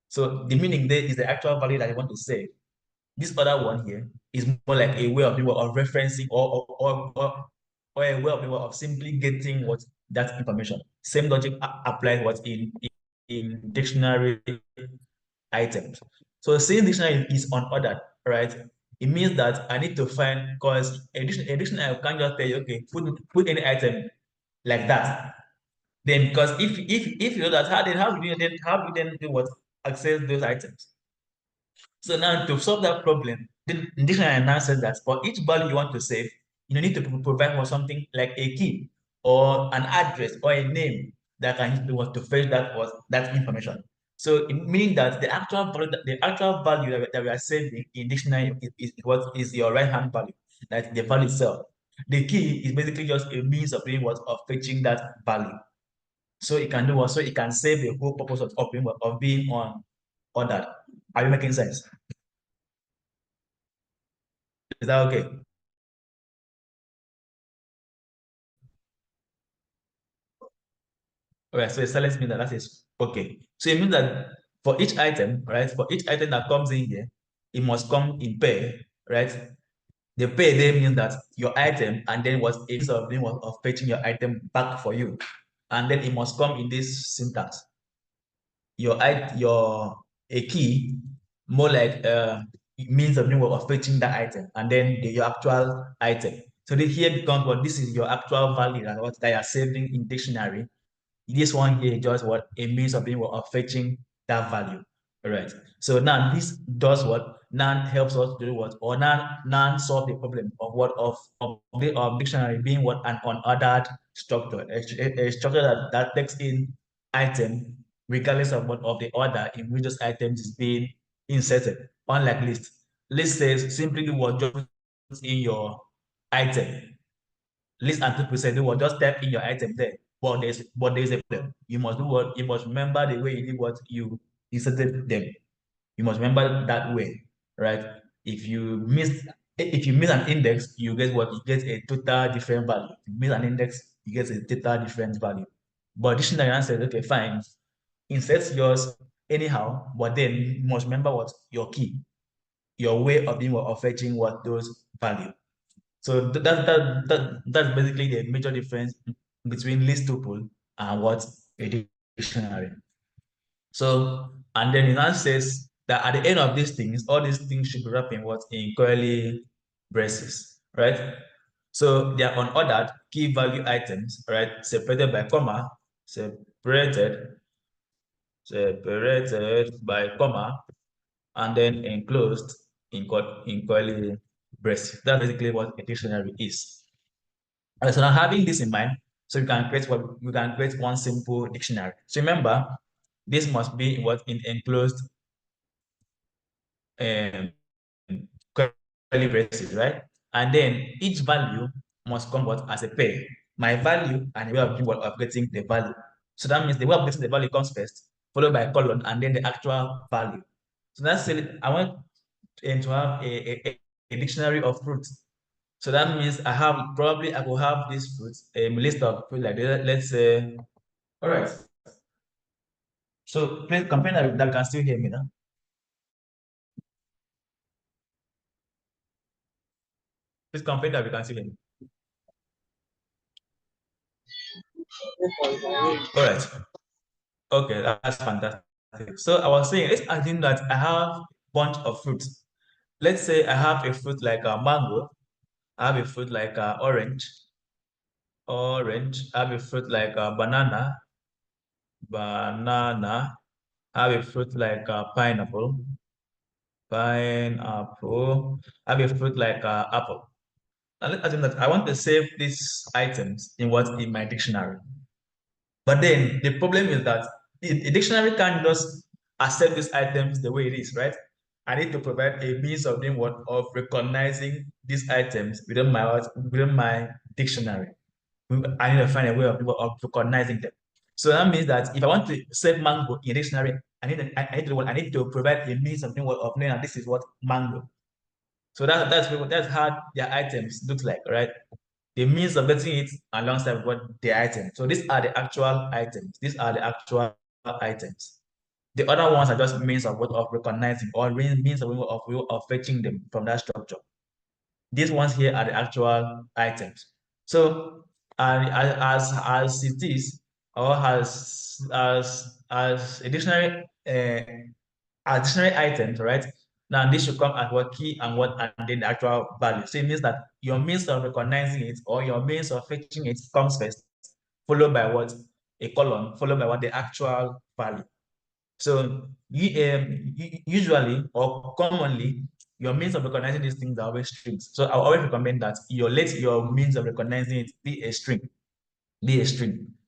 So the meaning there is the actual value that you want to say. This other one here is more like a way of referencing, or a way of simply getting what that information. Same logic applies what in dictionary items. So since dictionary is unordered, right? It means that I need to find, because a dictionary can't just tell you, okay, put any item like that. Then because if you know that, how do you then do what access those items? So now to solve that problem, the dictionary now says that for each value you want to save, you need to provide for something like a key or an address or a name that can do what to fetch that information. So meaning that the actual value that we are saving in dictionary is what is your right hand value, like the value itself. The key is basically just a means of doing what of fetching that value. So it can do what, so it can save the whole purpose of being on ordered. Are you making sense? Is that okay? Okay, so silence means that is okay. So it means that for each item, right? For each item that comes in here, it must come in pair, right? The pair there means that your item, and then what it is of fetching your item back for you. And then it must come in this syntax. Your a key, more like means of fetching that item, and then your actual item. So here becomes what this is your actual value and what they are saving in dictionary. This one here just what a means of being of fetching that value. All right. So now this does what? Now helps us do what? Or now solve the problem of what of the dictionary being what an unordered structure, a structure that takes in item regardless of what of the order in which those items is being inserted. Unlike list. List says simply what just in your item. List and 2%, you will just type in your item there. But there's a problem. You must do what? You must remember the way you did what you inserted them. You must remember that way, right? If you miss an index, you get what? You get a total different value. If you miss an index, you get a total different value. But dictionary answers, okay, fine. Insert yours anyhow, but then you must remember what? Your key, your way of being of fetching what those value. So that's basically the major difference between list tuple and what a dictionary. So, and then it now says that at the end of these things, all these things should be wrapped in what? In curly braces, right? So they are unordered key value items, right? Separated by comma, separated by comma, and then enclosed in curly braces. That's basically what a dictionary is. So now having this in mind, so we can create one simple dictionary. So remember, this must be what in enclosed um, curly braces, right? And then each value must come what as a pair. My value and the way of getting the value. So that means the way of getting the value comes first, followed by colon, and then the actual value. So that's it. I want to have a dictionary of fruits. So that means I will have this fruits, a list of fruit like that. Let's say, all right. So please confirm that you can still hear me now. Please confirm that you can still hear me. All right. Okay, that's fantastic. So I was saying, let's assume that I have a bunch of fruits. Let's say I have a fruit like a mango. I have a fruit like a orange. I have a fruit like a banana. I have a fruit like a pineapple. I have a fruit like a apple. Now let's assume that I want to save these items in my dictionary. But then the problem is that the dictionary can't just accept these items the way it is, right? I need to provide a means of doing what, of recognizing these items within my dictionary. I need to find a way of recognizing them. So that means that if I want to save mango in a dictionary, I need to provide a means of doing what, of knowing that this is what mango. So that's how their items look like, right? The means of getting it alongside what the item. So these are the actual items. These are the actual items. The other ones are just means of what, of recognizing, or means of fetching them from that structure. These ones here are the actual items. So as it is, or as a dictionary additional items, right? Now this should come as what key and what, and then the actual value. So it means that your means of recognizing it or your means of fetching it comes first, followed by what? A column, followed by what? The actual value. So usually or commonly, your means of recognizing these things are always strings. So I always recommend that let your means of recognizing it be a string,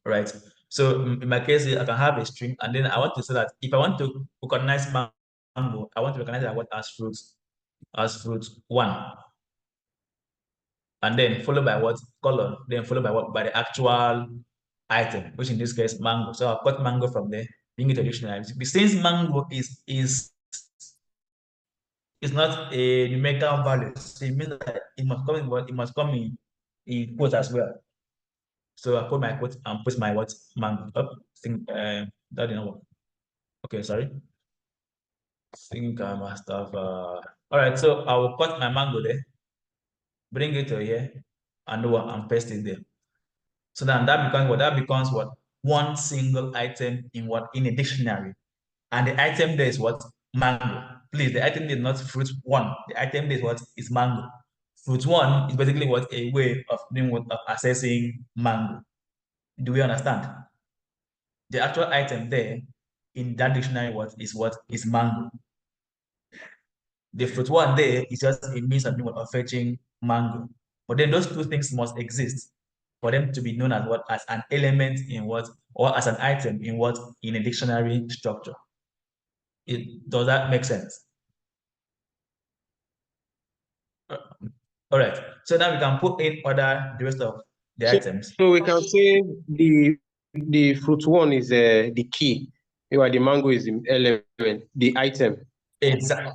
right? So in my case, I can have a string, and then I want to say that if I want to recognize mango, I want to recognize that what as fruit one, and then followed by what column, then followed by what, by the actual item, which in this case mango. So I've got mango from there, bring it to dictionary. Since mango is not a numerical value, so it means that it must come in quotes as well. So I put my quote and put my what mango. Oh, think that didn't work. Okay, sorry. Think I must have all right, so I will cut my mango there, bring it to here, and what, and paste it there. So then that becomes what? That becomes what? One single item in what? In a dictionary. And the item there is what? Mango. Please, the item is not fruit one. The item there is what? Is mango. Fruit one is basically what? A way of doing what? Of accessing mango. Do we understand? The actual item there in that dictionary what? Is mango. The fruit one there is just a means of doing what? Of fetching mango. But then those two things must exist for them to be known as what? As an element in what? Or as an item in what? In a dictionary structure. Does that make sense? All right. So now we can put in the rest of the So, items. so we can say the fruit one is the key. While the mango is the element, the item. Exactly.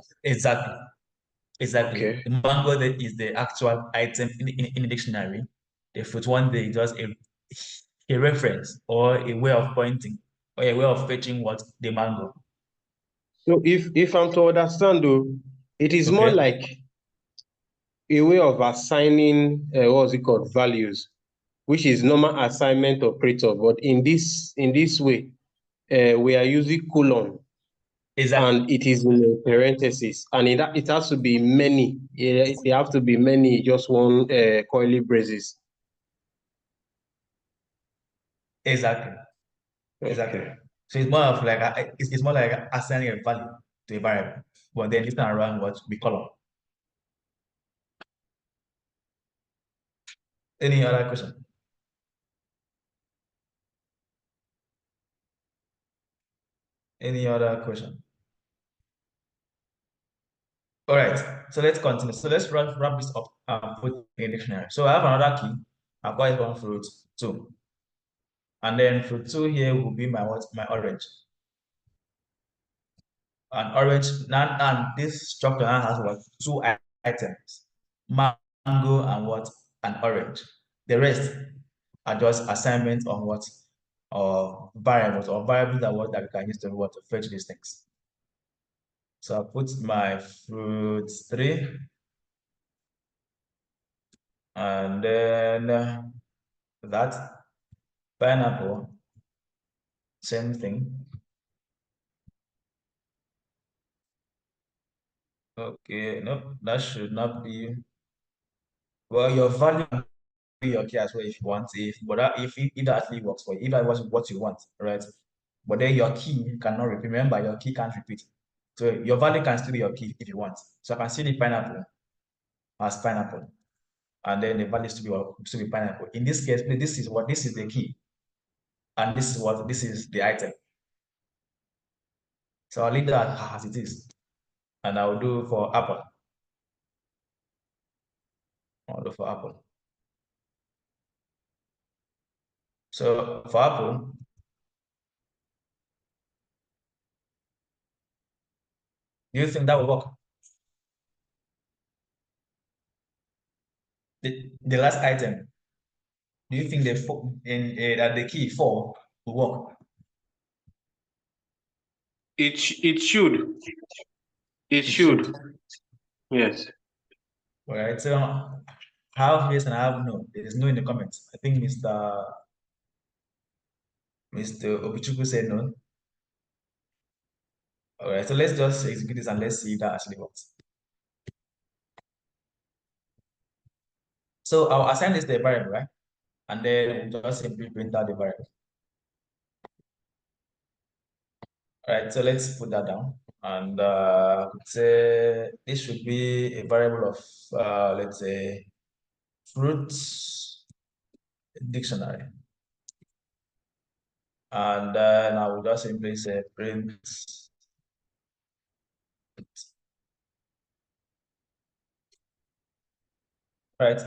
Okay. The mango there is the actual item in the dictionary. The fruit one there is just a reference or a way of pointing or a way of fetching what? The mango. So if I'm to understand though, it is more Okay. like a way of assigning what's it called, values, which is normal assignment operator. But in this way, we are using colon, Exactly. and it is in a parenthesis, and it has to be many. They have to be many, just one curly braces. Exactly. Okay. So it's more of like it's more like assigning a value to a variable, but then this time around what we column. Any other question? Any other question? All right, so let's continue. So let's wrap this up and put in a dictionary. So I have another key. I've got one fruit two, and then fruit two here will be my what? My orange. And orange now, and this structure now has what? Two items, mango and what? An orange. The rest are just assignments on what? Or variables that what that we can use to what to fetch these things. So I put my fruit three, and then that pineapple, same thing. Okay, no, that should not be. Well, your value can be your key as well if you want. But if that actually works for you, if that was what you want, right? But then your key cannot repeat. Remember, your key can't repeat. So your value can still be your key if you want. So I can see the pineapple as pineapple, and then the value to be pineapple. In this case, this is the key. and this is the item. So I'll leave that as it is, and I'll do for Apple. I'll do for Apple. So for Apple, do you think that will work? The last item, do you think that the key 4 will work? It should. It should. Yes. All right. So I have yes and I have no. There is no in the comments. I think Mr. Obichukwu said no. All right. So let's just execute this and let's see if that actually works. So I'll assign this to a variable, right? And then we'll just simply print out the variable. All right, so let's put that down. And say this should be a variable of, let's say, fruits dictionary. And then I will just simply say print. Right.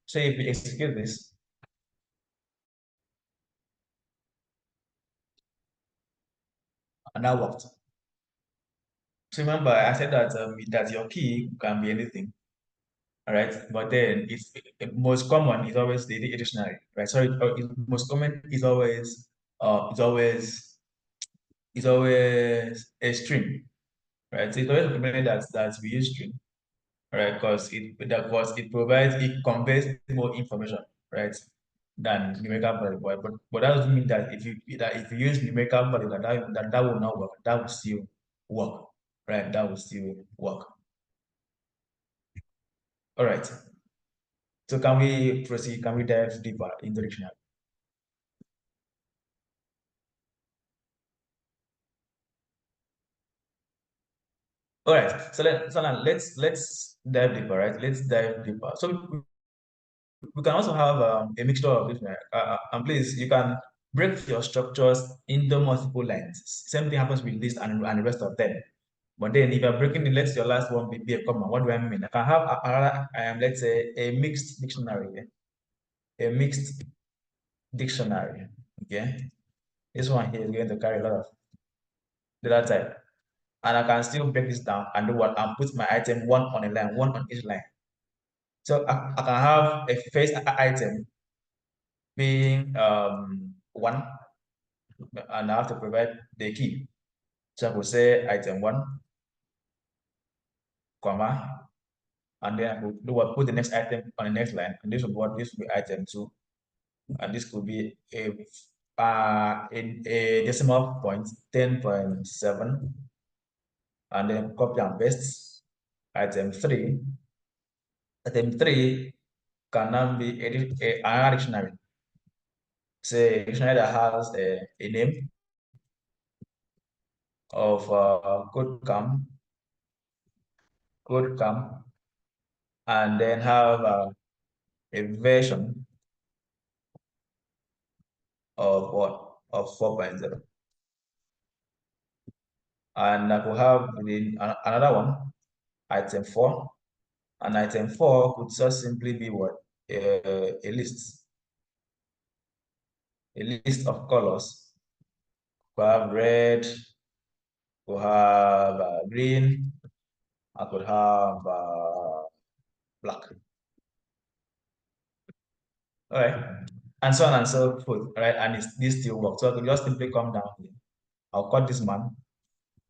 So if we execute this, and that worked. So remember, I said that that your key can be anything. All right, but then it's most common is always the dictionary, right? Sorry, most common is always it's always a string, right? So it's always recommended that we use string, right? Because it provides it conveys more information, right, than numerical value. But that doesn't mean that if you use numerical value that will not work. That will still work, right? That will still work. All right. So can we proceed? Can we dive deeper into the dictionary? All right. So now let's dive deeper, right? Let's dive deeper. So we can also have a mixture of dictionary. And please, you can break your structures into multiple lines. Same thing happens with this and the rest of them. But then if you're breaking it, let's your last one be a comma. What do I mean? I can have let's say a mixed dictionary. A mixed dictionary. Okay. This one here is going to carry a lot of data type. And I can still break this down and do what and put my item one on a line, one on each line. So I can have a first item being one, and I have to provide the key. So I will say item one, comma, and then I will do what put the next item on the next line, and this will be item two, and this could be in a decimal point 10.7, and then copy and paste item three. Item three can now be another dictionary. Say a dictionary that has a name of KodeCamp, and then have a version of what of 4.0, and I could have another one, item 4, and item 4 could just simply be what a list of colors. We have red, we have green, I could have black. All right, and so on and so forth. All right, and this still works. So I could just simply come down here. I'll cut this man,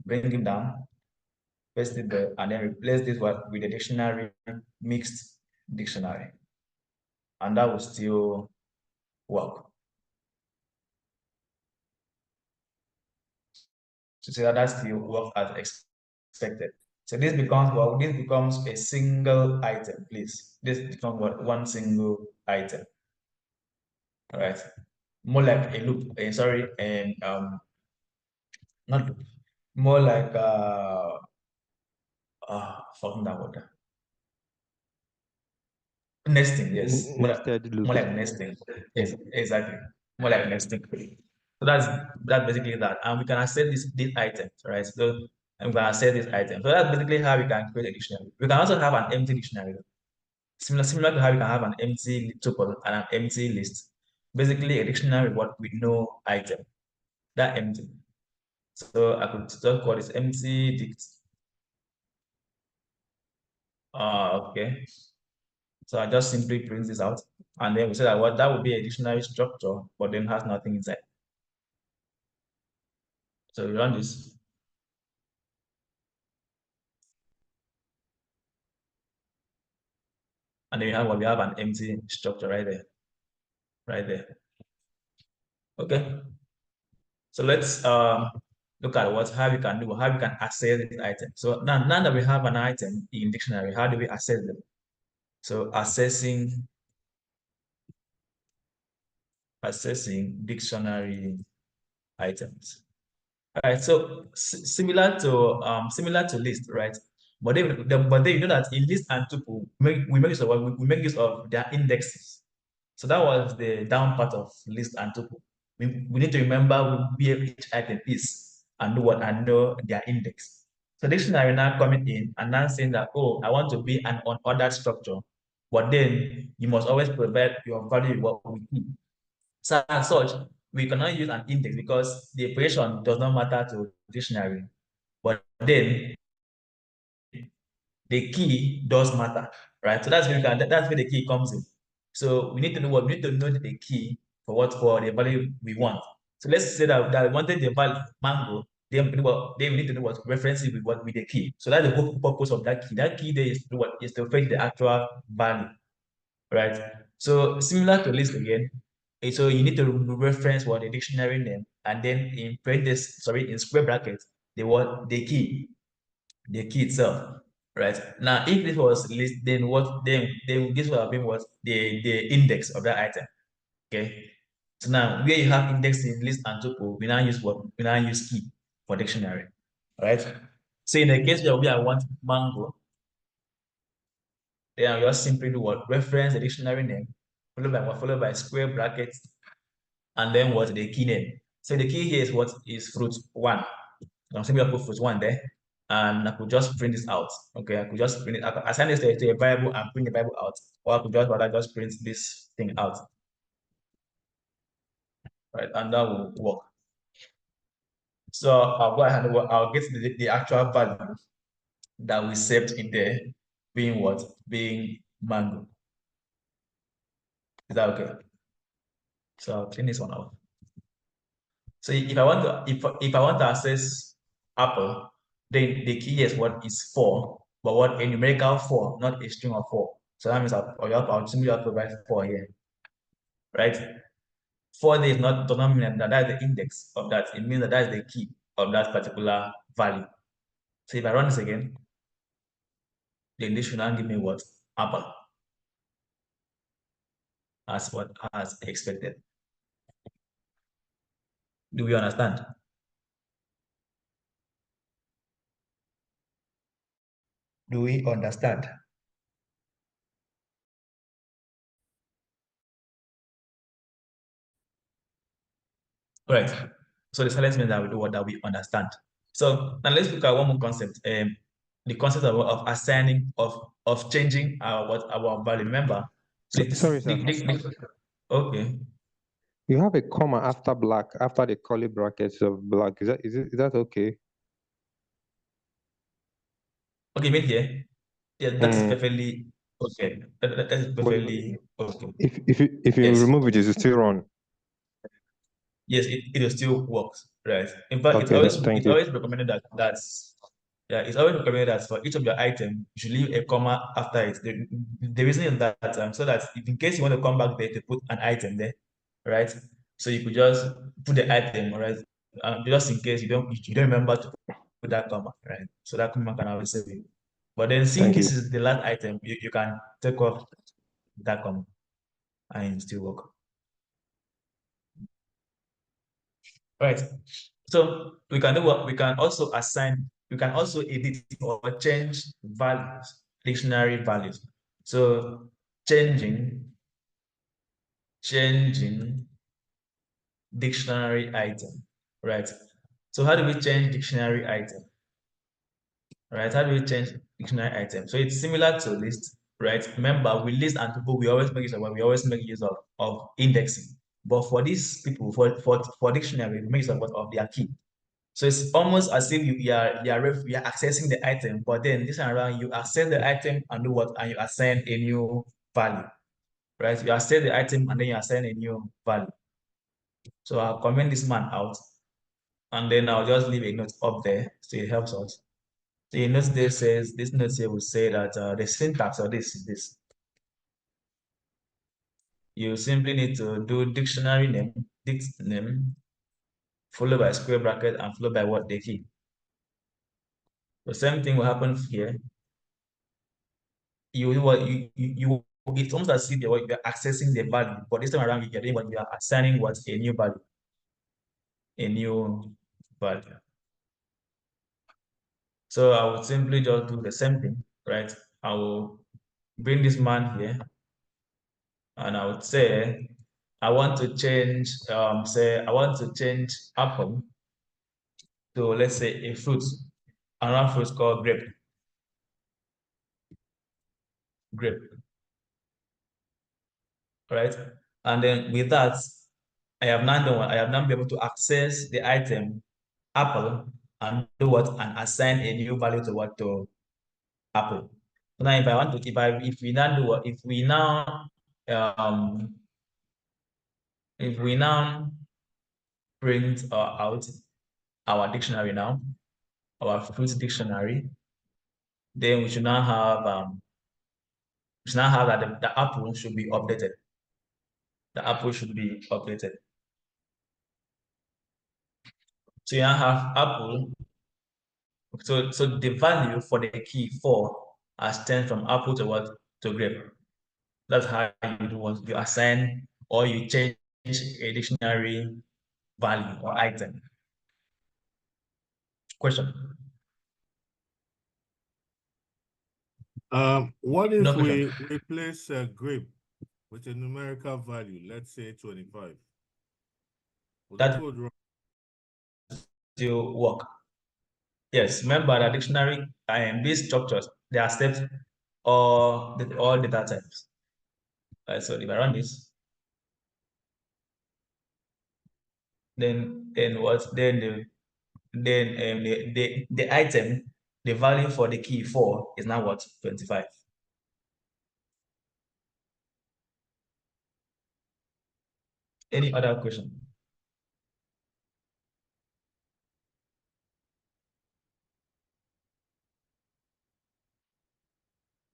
bring him down, paste it there, and then replace this with the dictionary, mixed dictionary, and that will still work. So that still works as expected. So this becomes a single item, please. This becomes one single item. All right, more like a loop. Sorry, and not loop, more like forgotten that word. Nesting, yes. Nested loop. More like nesting. Yes, exactly. More like nesting. So that's basically that. And we can access this item, right? So I'm gonna access this item. So that's basically how we can create a dictionary. We can also have an empty dictionary. Similar to how we can have an empty tuple and an empty list. Basically, a dictionary with no item. That empty. So I could just call this empty dict. Okay. So I just simply print this out, and then we say that that would be a dictionary structure, but then has nothing inside. So we run this. And then we have an empty structure right there. Right there. Okay. So let's look at how we can do, how we can access this item. So now that we have an item in dictionary, how do we access them? So accessing dictionary items. All right, so similar to list, right? But then you know that in list and tuple, we make use of their indexes. So that was the down part of list and tuple. We need to remember where each item is and know their index. So dictionary now coming in and now saying that, oh, I want to be an unordered structure, but then you must always provide your value what we keep. So as such, we cannot use an index because the operation does not matter to dictionary. But then the key does matter, right? So that's where the key comes in. So we need to know the key for the value we want. So let's say that we wanted the value mango, then we need to know what reference it with the key. So that's the whole purpose of that key. That key there is to fetch the actual value, right? So similar to list again, so you need to reference what the dictionary name, and then in in square brackets, the key itself, right? Now, if this was list, then this would have been what the index of that item. Okay. So now where you have index in list and tuple, we now use key for dictionary, right? So in the case where I want mango, then I just simply do what? Reference the dictionary name, followed by square brackets, and then what the key name. So the key here is what is fruit one. I'm simply put fruit one there, and I could just print this out. Okay, I could just print it. I could assign this to a variable and print the variable out, or I could just print this thing out, right? And that will work. So I'll go ahead and I'll get the actual value that we saved in there, being what? Being mango. Is that okay? So I'll clean this one out. So if I want to access Apple, then the key is what is 4, but what a numerical 4, not a string of 4. So that means I'll simply have to write 4 here, right? 4 there does not mean that that's the index of that. It means that that's the key of that particular value. So if I run this again, then this should now give me what? Apple, as expected. Do we understand? Do we understand? Right. So the silence means that we do what that we understand. So now let's look at one more concept. The concept of assigning of changing our value. Remember, Sorry, sir. Okay. You have a comma after black, after the curly brackets of black. Is that okay? Okay, made here. Yeah, that's perfectly okay. That is perfectly okay. If you Yes. remove it, is it still run? Yes, it will still works, right? In fact, Okay, thank you. always recommended it's always recommended that for each of your items, you should leave a comma after it. The reason is that so that if in case you want to come back there to put an item there, right? So you could just put the item, right? Just in case you don't remember to put that comma, right? So that comma can always save you. But then since this is the last item, you can take off that comma and still work. Right. So we can do what we can also edit or change values, dictionary values. So changing dictionary item, right? So how do we change dictionary item? Right? How do we change dictionary item? So it's similar to list, right? Remember, with list and people, we always make use of what we always make use of indexing. But for these people, for dictionary, we make use of what of their key. So it's almost as if you are accessing the item, but then this time around you access the item and do what? And you assign a new value, right? You access the item and then you assign a new value. So I'll comment this man out, and then I'll just leave a note up there so it helps us. So you notice this note here will say that the syntax of this is this. You simply need to do dictionary name, dict name, followed by square bracket and followed by what the key. The same thing will happen here. You what you it's almost as if you're accessing the value, but this time around you're doing what you are assigning what a new value. A new value. So I would simply just do the same thing, right? I will bring this man here and I would say I want to change say I want to change apple to, let's say, a fruit, another fruit called grape, right? And then with that, I have now done what I have now been able to access the item apple and do what and assign a new value to what to apple. So now if I want to if we now do what um if we now print out our dictionary now, our fruit dictionary, then we should now have that the apple should be updated. The apple should be updated. So you now have apple. So the value for the key 4 has changed from apple to what? To grape. That's how you do what you assign or you change a dictionary value or item. Question. What if No we question. replace grape with a numerical value, let's say 25? Will the That code run? still work. Yes, remember that dictionary and these structures, they accept all data types. Right, so if I run this, then what? The item, the value for the key 4 is now what? 25. Any other question?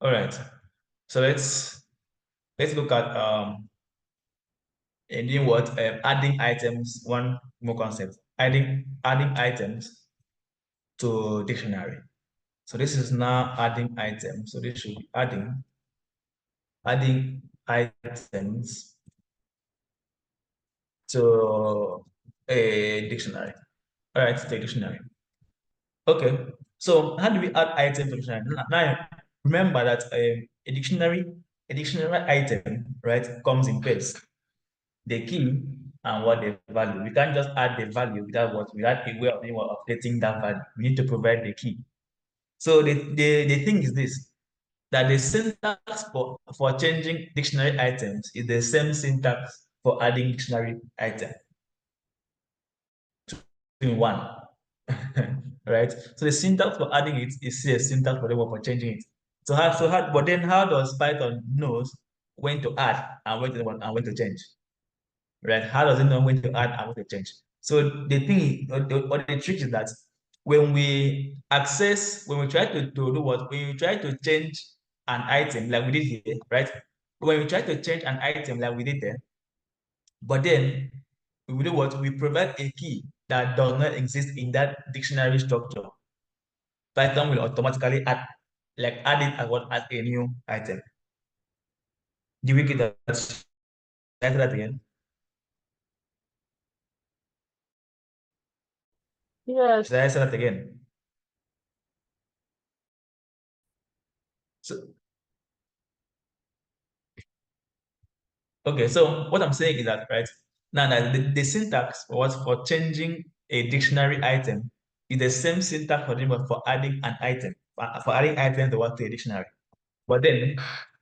All right. So let's look at and doing what? Adding items. One more concept. Adding items to dictionary. So this is now adding items. So this should be adding items to a dictionary. All right, to a dictionary. Okay. So how do we add items to dictionary? Now remember that a dictionary item, right, comes in pairs. The key and what the value. We can't just add the value without a way of updating that value. We need to provide the key. So the thing is this, that the syntax for changing dictionary items is the same syntax for adding dictionary item in one. Right? So the syntax for adding it is a syntax for changing it. But then how does Python knows when to add and when to change? Right? How does it know when to add and when to change? So the thing, or the trick is that when we try to do what, when you try to change an item like we did here, right? When we try to change an item like we did there, but then we do what? We provide a key that does not exist in that dictionary structure. Python will automatically add it as a new item. Do we get that? Should I say that again? Yes. Should I say that again? So, okay, so what I'm saying is that, right, Now, the syntax for changing a dictionary item is the same syntax for adding an item, for adding item to a dictionary. But then,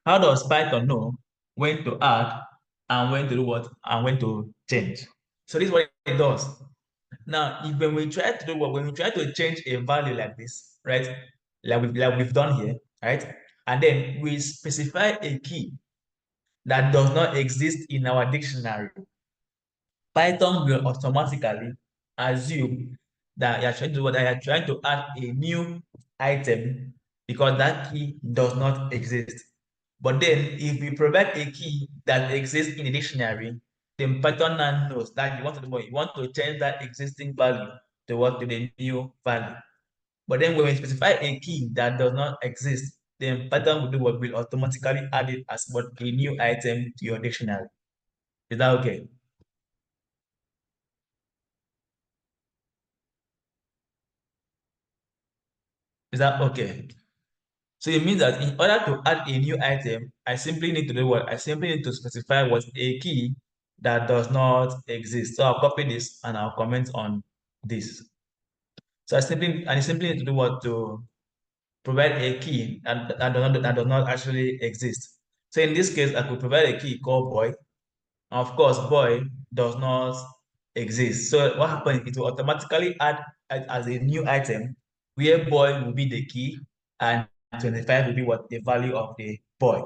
how does Python know when to add and when to do what and when to change? So this is what it does. Now, when we try to do what, when we try to change a value like this, right, like we've done here, right, and then we specify a key that does not exist in our dictionary, Python will automatically assume that you're trying to what, that you're trying to add a new item because that key does not exist. But then if we provide a key that exists in the dictionary, then Python now knows that you want to do what? You want to change that existing value to what, to the new value. But then when we specify a key that does not exist, then Python will do what, will automatically add it as what, a new item to your dictionary. Is that okay? Is that okay? So it means that in order to add a new item, I simply need to do what? I simply need to specify what, a key that does not exist. So I'll copy this and I'll comment on this. So I simply need to do what? To provide a key that does not actually exist. So in this case, I could provide a key called boy. And of course, boy does not exist. So what happens? It will automatically add as a new item where boy will be the key and 25 will be what, the value of the boy.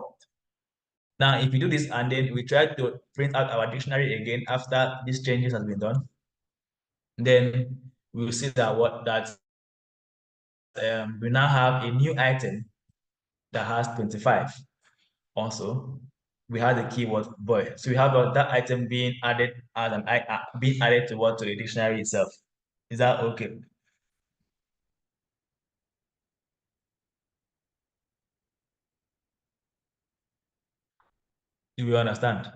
Now, if we do this and then we try to print out our dictionary again after these changes has been done, then we will see that we now have a new item that has 25. Also, we have the keyword boy. So we have that item being added as being added to what, to the dictionary itself. Is that okay? Do you understand?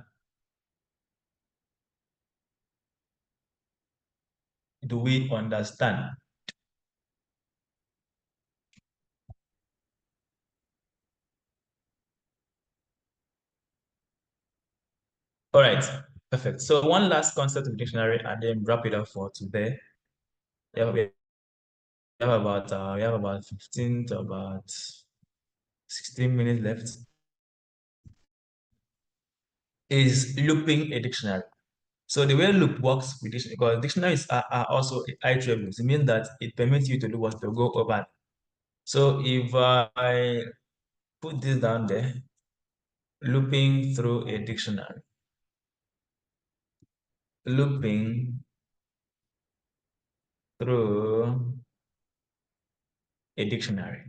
Do we understand? All right, perfect. So one last concept of dictionary and then wrap it up for today. We have about 15 to about 16 minutes left. Is looping a dictionary. So the way loop works with dictionary, because dictionaries are also iterable, it means that it permits you to do what, to go over. So if I put this down there, looping through a dictionary, looping through a dictionary.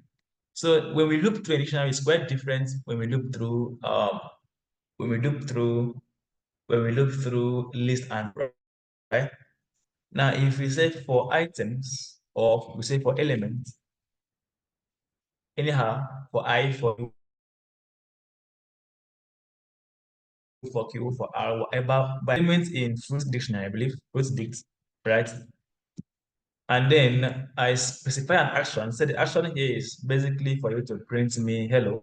So when we loop through a dictionary, it's quite different when we loop through when we loop through list and right. Now, if we say for items or we say for elements, anyhow, for I, for U, for Q, for R, whatever, but elements in fruit dictionary, I believe, fruit dict, right? And then I specify an action. So the action here is basically for you to print me hello.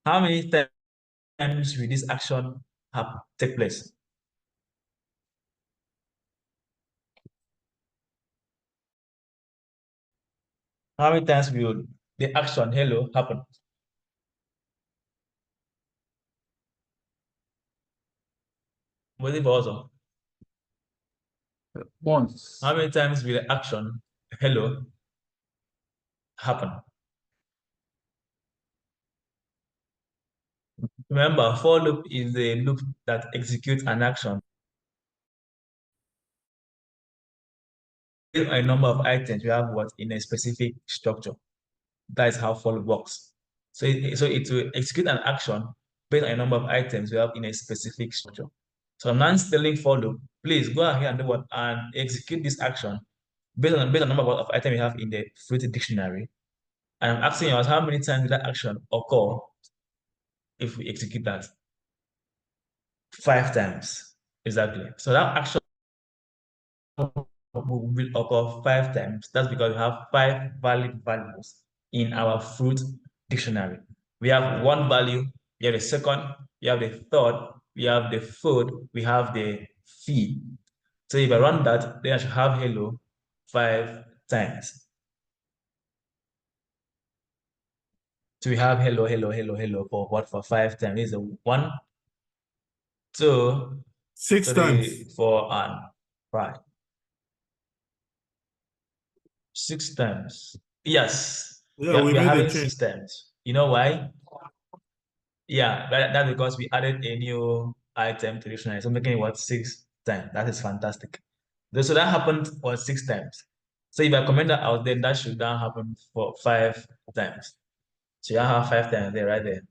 How many times will this action take place? How many times will the action hello happen? Was it also? Once. How many times will the action hello happen? Remember, for loop is a loop that executes an action. A number of items we have what in a specific structure. That is how for loop works. So it will execute an action based on a number of items we have in a specific structure. So I'm now telling for loop, please go ahead and do what and execute this action based on the number of items we have in the fruit dictionary. And I'm asking us how many times that action occur if we execute that. 5 times. Exactly. So that action will occur 5 times. That's because we have 5 valid values in our fruit dictionary. We have one value, we have the second, we have the third, we have the food, we have the fee. So if I run that, then I should have hello 5 times. So we have hello, hello, hello, hello for what? For 5 times. This is a 1, 2, 6 3, times. 4, and 5. 6 times. Yes. Yeah, we We are made a having change. 6 times. You know why? Yeah, that's because we added a new item to the dictionary. So making it what 6 times. That is fantastic. So that happened 6 times. So if I comment that out, then that should now happen for 5 times. So you have 5 times there, right there.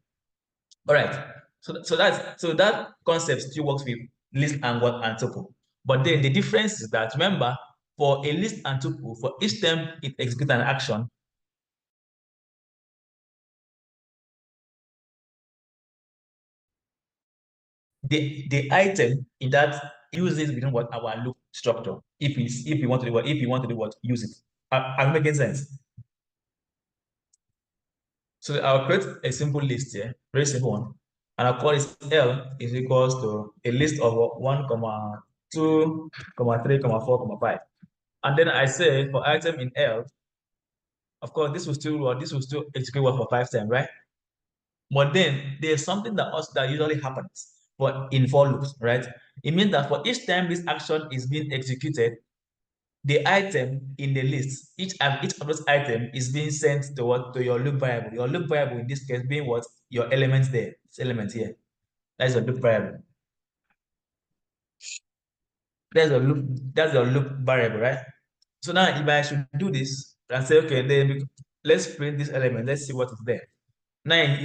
All right. So that concept still works with list and what and tuple. But then the difference is that remember, for a list and tuple, for each time it executes an action, the item in that uses within what our loop structure. If you want to do what, use it. I'm making sense. So I'll create a simple list here, very simple one, and I'll call it L is equals to a list of 1, 2, 3, 4, 5. And then I say for item in L, of course, this will still execute what for 5 times, right? But then there's something that usually happens in for loops, right? It means that for each time this action is being executed, the item in the list, each of those items is being sent to your loop variable. Your loop variable in this case being what? Your element there. This element here. That's your loop variable. That's your loop variable, right? So now if I should do this and say, okay, then let's print this element, let's see what is there. Now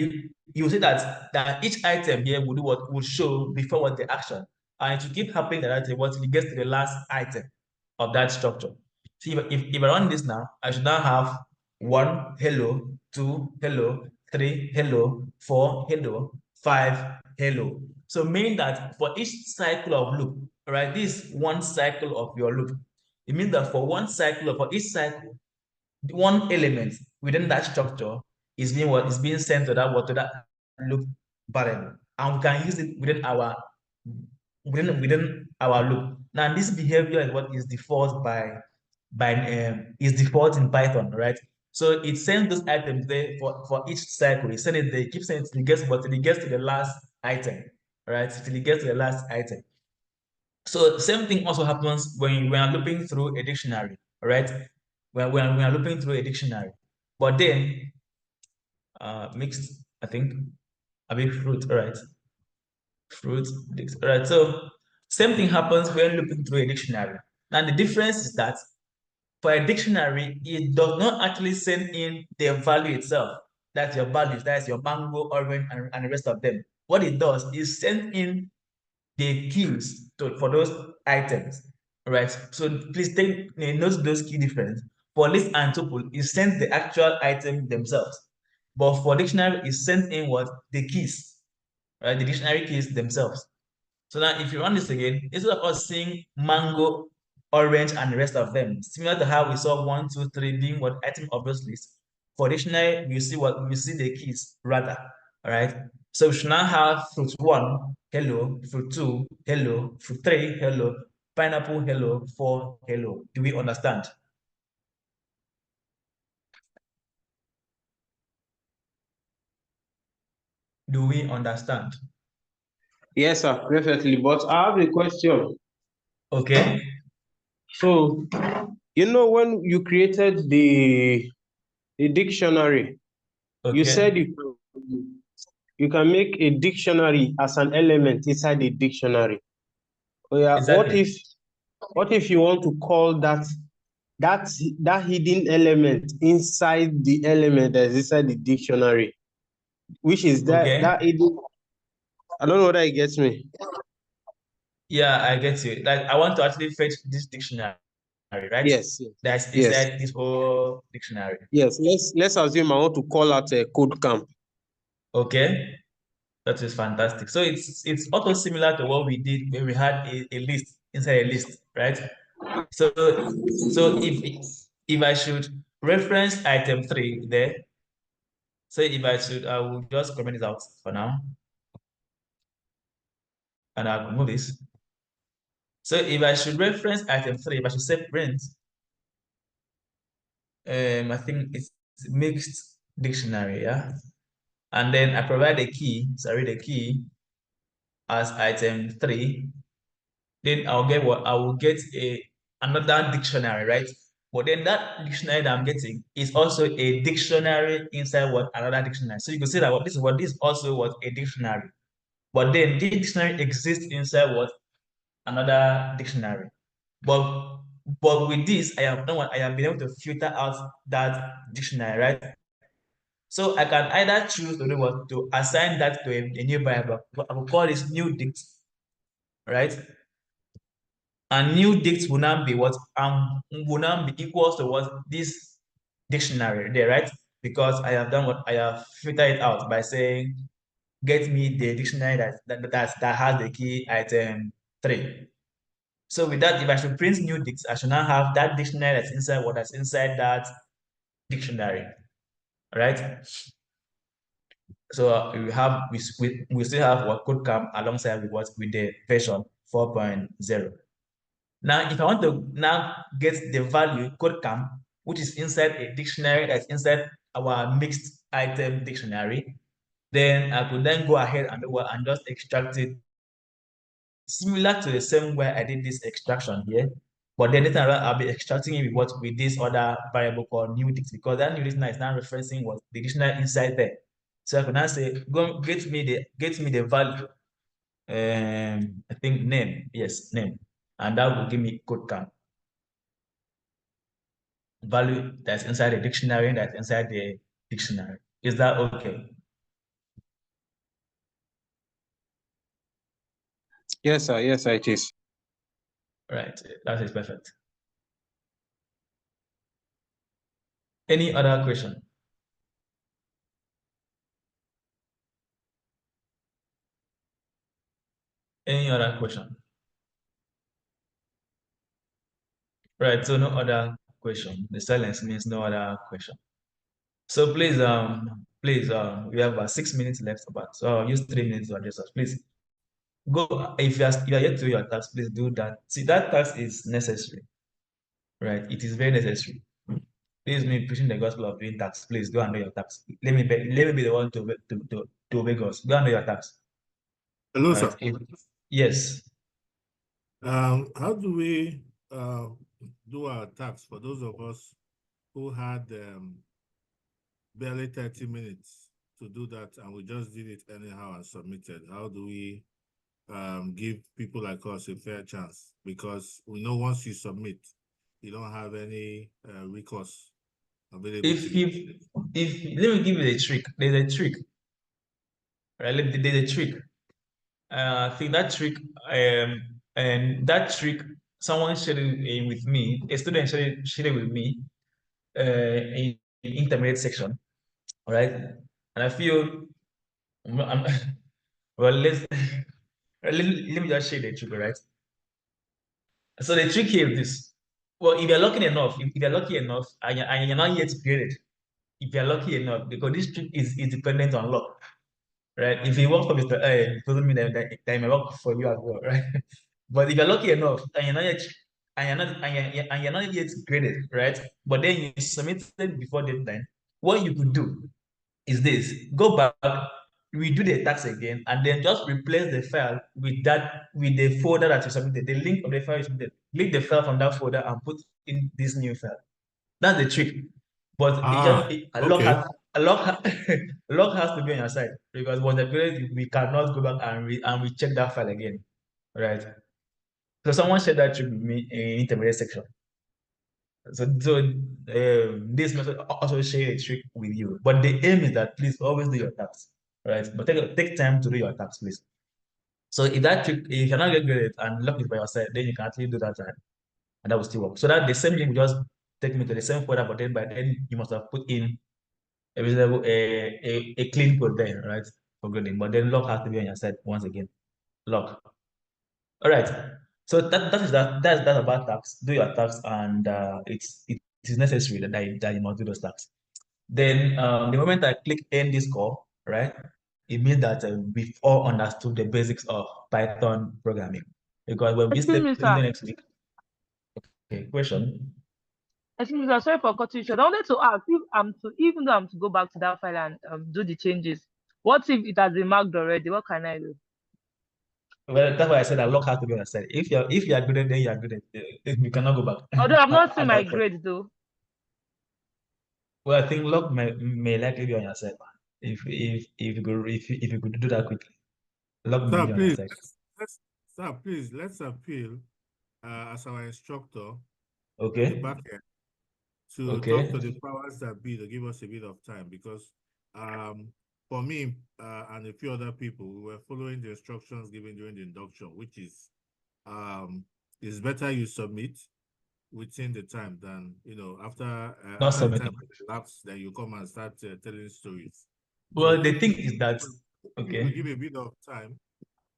you see that each item here will do what will show before what the action. And it will keep happening that until it gets to the last item of that structure. See, if I run this now, I should now have 1 hello, 2 hello, 3 hello, 4 hello, 5 hello. So meaning that for each cycle of loop, right, this one cycle of your loop, it means that for each cycle, one element within that structure is being sent to that loop variable, and we can use it within our loop. Now this behavior is what is default is default in Python, right? So it sends those items there for each cycle. It sends it there, keeps sending it till it gets to the last item, right? Till it gets to the last item. So same thing also happens when we are looping through a dictionary, right? When we are looping through a dictionary, but then mixed, I think, a big fruit, all right? Fruit, all right. So same thing happens when looping through a dictionary. Now the difference is that for a dictionary, it does not actually send in the value itself. That's your values, that's your mango, orange, and the rest of them. What it does is send in the keys for those items, right? So please note those key difference. For list and tuple, it sends the actual item themselves, but for dictionary, it sends in what? The keys, right? The dictionary keys themselves. So now if you run this again, instead of us seeing mango, orange, and the rest of them, similar to how we saw 1, 2, 3 being what item of those lists, for dictionary, we see the keys rather. All right. So we should now have fruit 1, hello, fruit 2, hello, fruit 3, hello, pineapple, hello, 4, hello. Do we understand? Do we understand? Yes, sir, perfectly. But I have a question. Okay. So, when you created the dictionary, you said Okay. you can make a dictionary as an element inside the dictionary. Oh, yeah. Exactly. What if you want to call that hidden element inside the element that's inside the dictionary, which is Okay. that hidden? I don't know whether it gets me. Yeah, I get you. Like I want to actually fetch this dictionary, right? Yes, yes, That's yes, inside this whole dictionary. yes. Let's assume I want to call out a KodeCamp. Okay, that is fantastic. So it's also similar to what we did when we had a list inside a list, right? So if I should reference item 3 there, so if I will just comment it out for now. and I'll remove this. So if I should reference item 3, if I should say print, I think it's mixed dictionary, yeah. And then I provide the key as item 3. Then I'll get what? I will get another dictionary, right? But then that dictionary that I'm getting is also a dictionary inside what another dictionary. So you can see that what this also was a dictionary. But then this dictionary exists inside what another dictionary. But with this, I have been able to filter out that dictionary, right? So I can either choose to do what to assign that to a new variable. I will call this new dict, right? And new dict will now be what will now be equals to what this dictionary there, right? Because I have done what I have filtered it out by saying get me the dictionary that has the key item 3. So with that, if I should print new dicts, I should now have that dictionary that's inside that dictionary, right? So we still have what KodeCamp alongside with the version 4.0. Now, if I want to now get the value KodeCamp, which is inside a dictionary that's inside our mixed item dictionary, then I could then go ahead and just extract it similar to the same way I did this extraction here. But then later I'll be extracting it with this other variable called new dict, because that new dictionary is now referencing what the dictionary inside there. So I can now say, go get me the value. I think name, yes, name. And that will give me KodeCamp. Value that's inside the dictionary and that's inside the dictionary. Is that okay? Yes, sir. Yes, sir, it is. Right, that is perfect. Any other question? Any other question? Right, so no other question. The silence means no other question. So please, we have about 6 minutes left, so I'll use 3 minutes to address us. Please go if you are yet to do your task, please do that. See, that task is necessary, right? It is very necessary. This is me preaching the gospel of doing tax. Please go and do your tax. Let me be the one to obey God. Go and do your tax. Hello, Right? sir. Yes. How do we do our tax for those of us who had barely 30 minutes to do that and we just did it anyhow and submitted? How do we give people like us a fair chance? Because we know once you submit, you don't have any recourse available If to you. let me give you the trick. There's a trick. Right? There's a trick. I think that trick, someone shared it with me, a student shared it with me in intermediate section, all right? And I feel, well, let me just share the trick, all right? So the trick here is this. Well, if you're lucky enough, if you're lucky enough, and you're not yet graded, if you're lucky enough, because this trick is dependent on luck, right? If it works for Mr. A, it doesn't mean that it may work for you as well, right? But if you're lucky enough and you're not yet graded, right? But then you submitted before deadline, what you could do is this: go back, redo the tax again, and then just replace the file with the folder that you submitted, the link of the file you submitted. Link the file from that folder and put in this new file. That's the trick. But a lock okay. has a lock, a lock has to be on your side, because once the graded, we cannot go back and recheck that file again, right? So someone shared that trick with me in intermediate section. So this method also share a trick with you. But the aim is that please always do your tasks, right? But take time to do your tasks, please. So if that trick, if you cannot get graded and lock it by yourself, then you can actually do that, right? And that will still work. So that the same thing will just take me to the same folder, but then by then you must have put in a clean code there, right? For grading. But then lock has to be on your side once again. Lock. All right. So that's about tax. Do your tax, and it is necessary that you must do those tax. Then the moment I click end this call, right, it means that we've all understood the basics of Python programming. Because when we Excuse step me, in sir. the next week, okay, question. Excuse me, sir. Sorry for cutting you short. I wanted to ask if I'm to, even though I'm to go back to that file and do the changes, what if it has been marked already? What can I do? Well, that's why I said that luck has to be on your side. If you are good, then you are good. We cannot go back Although I've not seen at my that point. grade though. Well, I think luck may likely be on your side, man. If you could do that quickly, luck may Sir, be on your please, side. sir, please, let's appeal as our instructor at the Okay. back end to talk to the Okay. powers that be to give us a bit of time, because for me and a few other people, we were following the instructions given during the induction, which is it's better you submit within the time than, after Not after the time submitting. has elapsed, then you come and start telling stories. So Well, the if thing you is that if we give okay. a bit of time,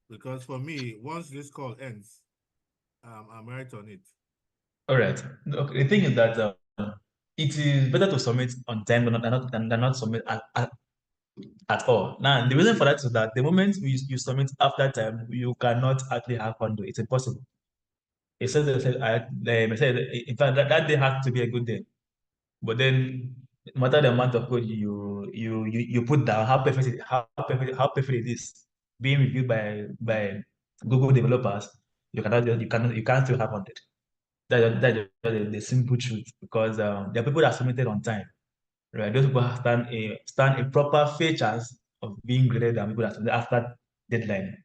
because for me, once this call ends, I'm right on it. All right. Okay. The thing is that it is better to submit on time than not submit at all. Now, the reason for that is that the moment you submit after time, you cannot actually have fun. It's impossible. It says, in fact, that day has to be a good day. But then, no matter the amount of code you put down, how perfect it is being reviewed by Google developers, you can't still have 100. That's the simple truth, because there are people that submitted on time, right? Those people stand a proper fair chance of being graded than people that submitted after deadline,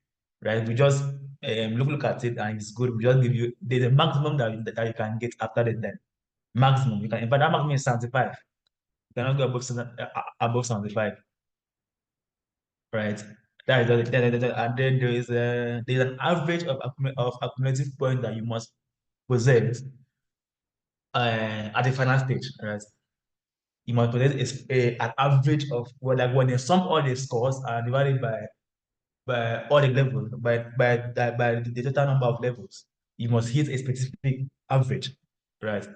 right? We just look at it and it's good. We just give you the maximum that you can get after deadline. Maximum you can. In fact, that maximum is 75. You cannot go above 75, right? That is and then there's an average of accumulative point that you must possess at the final stage, right? You must possess an average of, well, like when you sum all the scores and divide it by all the levels, by the total number of levels, you must hit a specific average, right?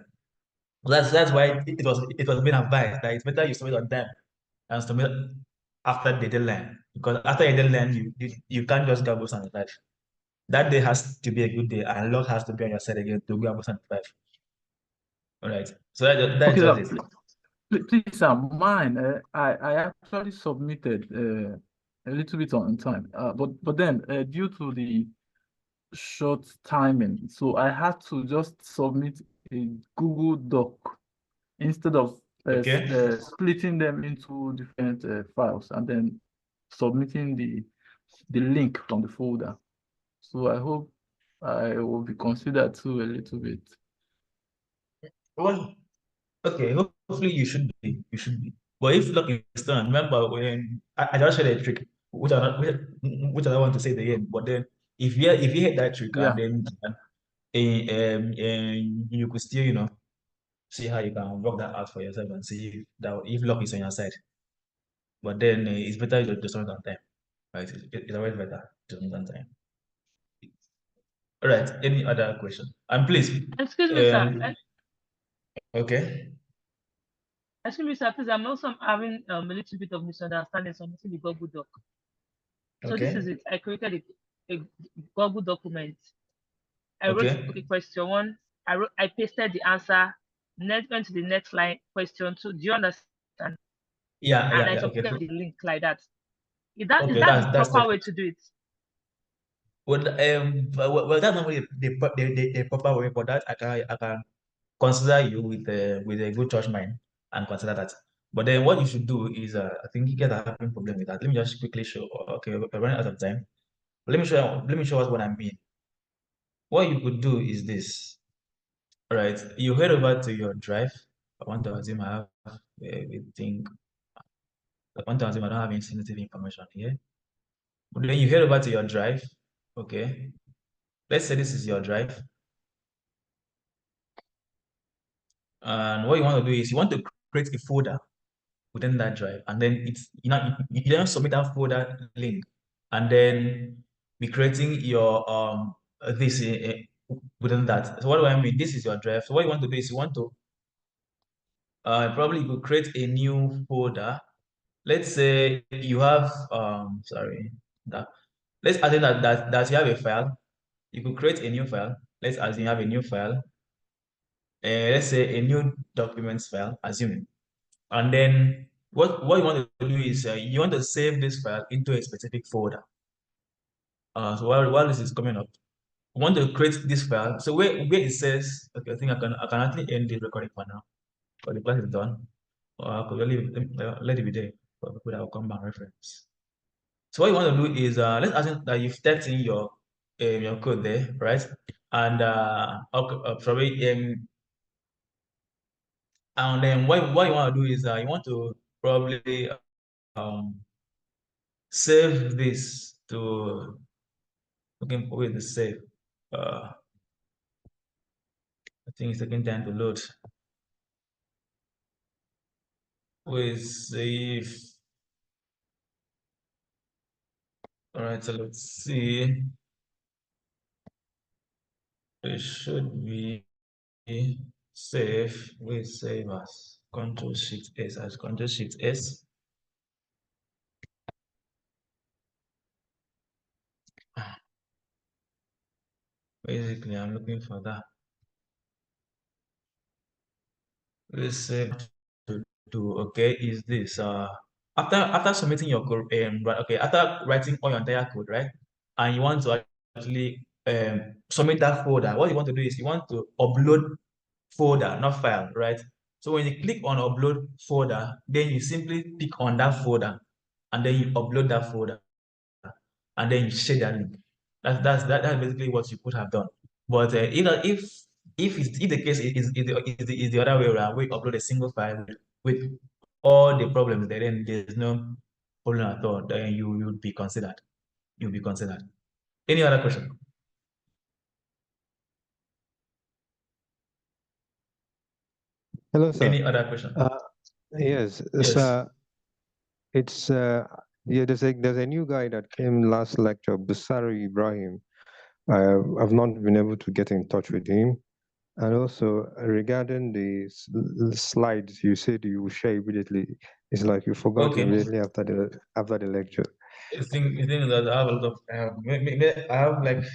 That's why it was being advised that it's better you submit on time and submit after the deadline, because after the deadline you can't just go above 75. That day has to be a good day, and luck has to be on your side again to go above 75. All right. So that's Okay, just sir, it. please, sir, mine, I actually submitted a little bit on time, but then due to the short timing, so I had to just submit a Google Doc instead of Okay. splitting them into different files and then submitting the link from the folder. So I hope I will be considered too a little bit. Well, okay. Hopefully you should be. You should be. But if luck is done, remember when I just shared a trick, which I don't want to say it again. But then if you hit that trick and Yeah. then you could still see how you can work that out for yourself and see that if luck is on your side. But then it's better to submit on time, right? It's always better to submit on time. All right. Any other question? And please, Excuse me, sir. okay. Excuse me, sir. Please, I'm also having a little bit of misunderstanding submitting the Google Doc. So this is Okay. it. I created a Google document. I wrote Okay. question one. I pasted the answer. Next went to the next line. Question two. Do you understand? Yeah. And Yeah. I Yeah. Okay. submitted the link like that. Is Okay. that the That's proper way perfect. to do it? Well, that's not really the proper way, but that I can consider you with a good church mind and consider that. But then what you should do is, I think you get a having problem with that. Let me just quickly show. Okay, we're running out of time. Let me show us what I mean. What you could do is this. All right, you head over to your drive. I want to assume I have everything. I want to assume I don't have any sensitive information here. But then you head over to your drive. Okay, let's say this is your drive. And what you want to do is you want to create a folder within that drive, and then you then submit that folder link, and then be creating your this within that. So what do I mean? This is your drive. So what you want to do is you want to probably you could create a new folder. let's say you have sorry that let's assume that you have a file. You could create a new file. Let's assume you have a new file. Let's say a new documents file, assuming. And then what you want to do is you want to save this file into a specific folder. So while this is coming up, we want to create this file. So where it says, okay, I think I can actually end the recording for now. But the class is done. Or I could let it be there for people that will come back and reference. So what you want to do is let's assume that you've typed in your code there, right? And probably and then what you want to do is you want to probably um save this to looking for the save. I think it's taking time to load. We save. All right, so let's see. It should be save. We save as Control Shift S as Control Shift S. Basically, I'm looking for that. We save to do. Okay, is this after submitting your code okay, after writing all your entire code, right, and you want to actually submit that folder, what you want to do is you want to upload folder, not file, right? So when you click on upload folder, then you simply pick on that folder and then you upload that folder and then you share that link. That's basically what you could have done. But if the case is the other way around, we upload a single file with all the problems there, then there's no problem at all. Then you'll be considered. You'll be considered. Any other question? Hello, sir. Any other question? Yes, Yes. sir. It's yeah. There's a new guy that came last lecture, Busari Ibrahim. I've not been able to get in touch with him. And also regarding the slides, you said you will share immediately. It's like you forgot Okay. immediately after the lecture. The thing that I have a lot of I have like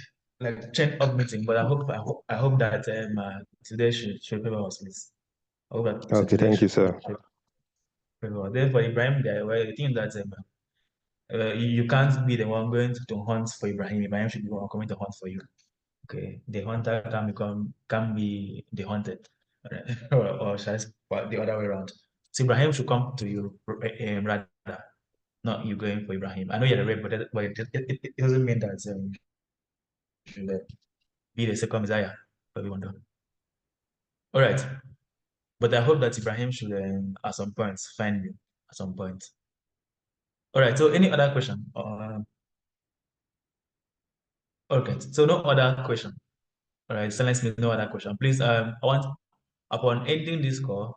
10 up meeting, but I hope that today should paper was missed. I hope that Okay, today thank you, should sir. paper was there for Ibrahim guy. Well, the thing that you can't be the one going to hunt for Ibrahim. Ibrahim should be the one coming to hunt for you. Okay, the hunter can be the hunted, or shall I say, well, the other way around. So Ibrahim should come to you rather, not you going for Ibrahim. I know you're the rep, but it doesn't mean that you should be the second Messiah for everyone. All right, but I hope that Ibrahim should at some point find you at some point. All right. So any other question? Okay. So no other question. All right. Silence means no other question. Please, I want upon ending this call,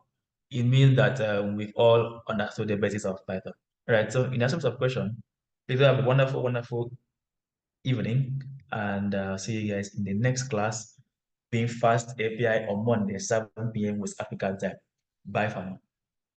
it means that we've all understood the basics of Python. All right. So in terms of question, please have a wonderful, wonderful evening, and see you guys in the next class, being fast API on Monday, 7 p.m. West African time. Bye for now.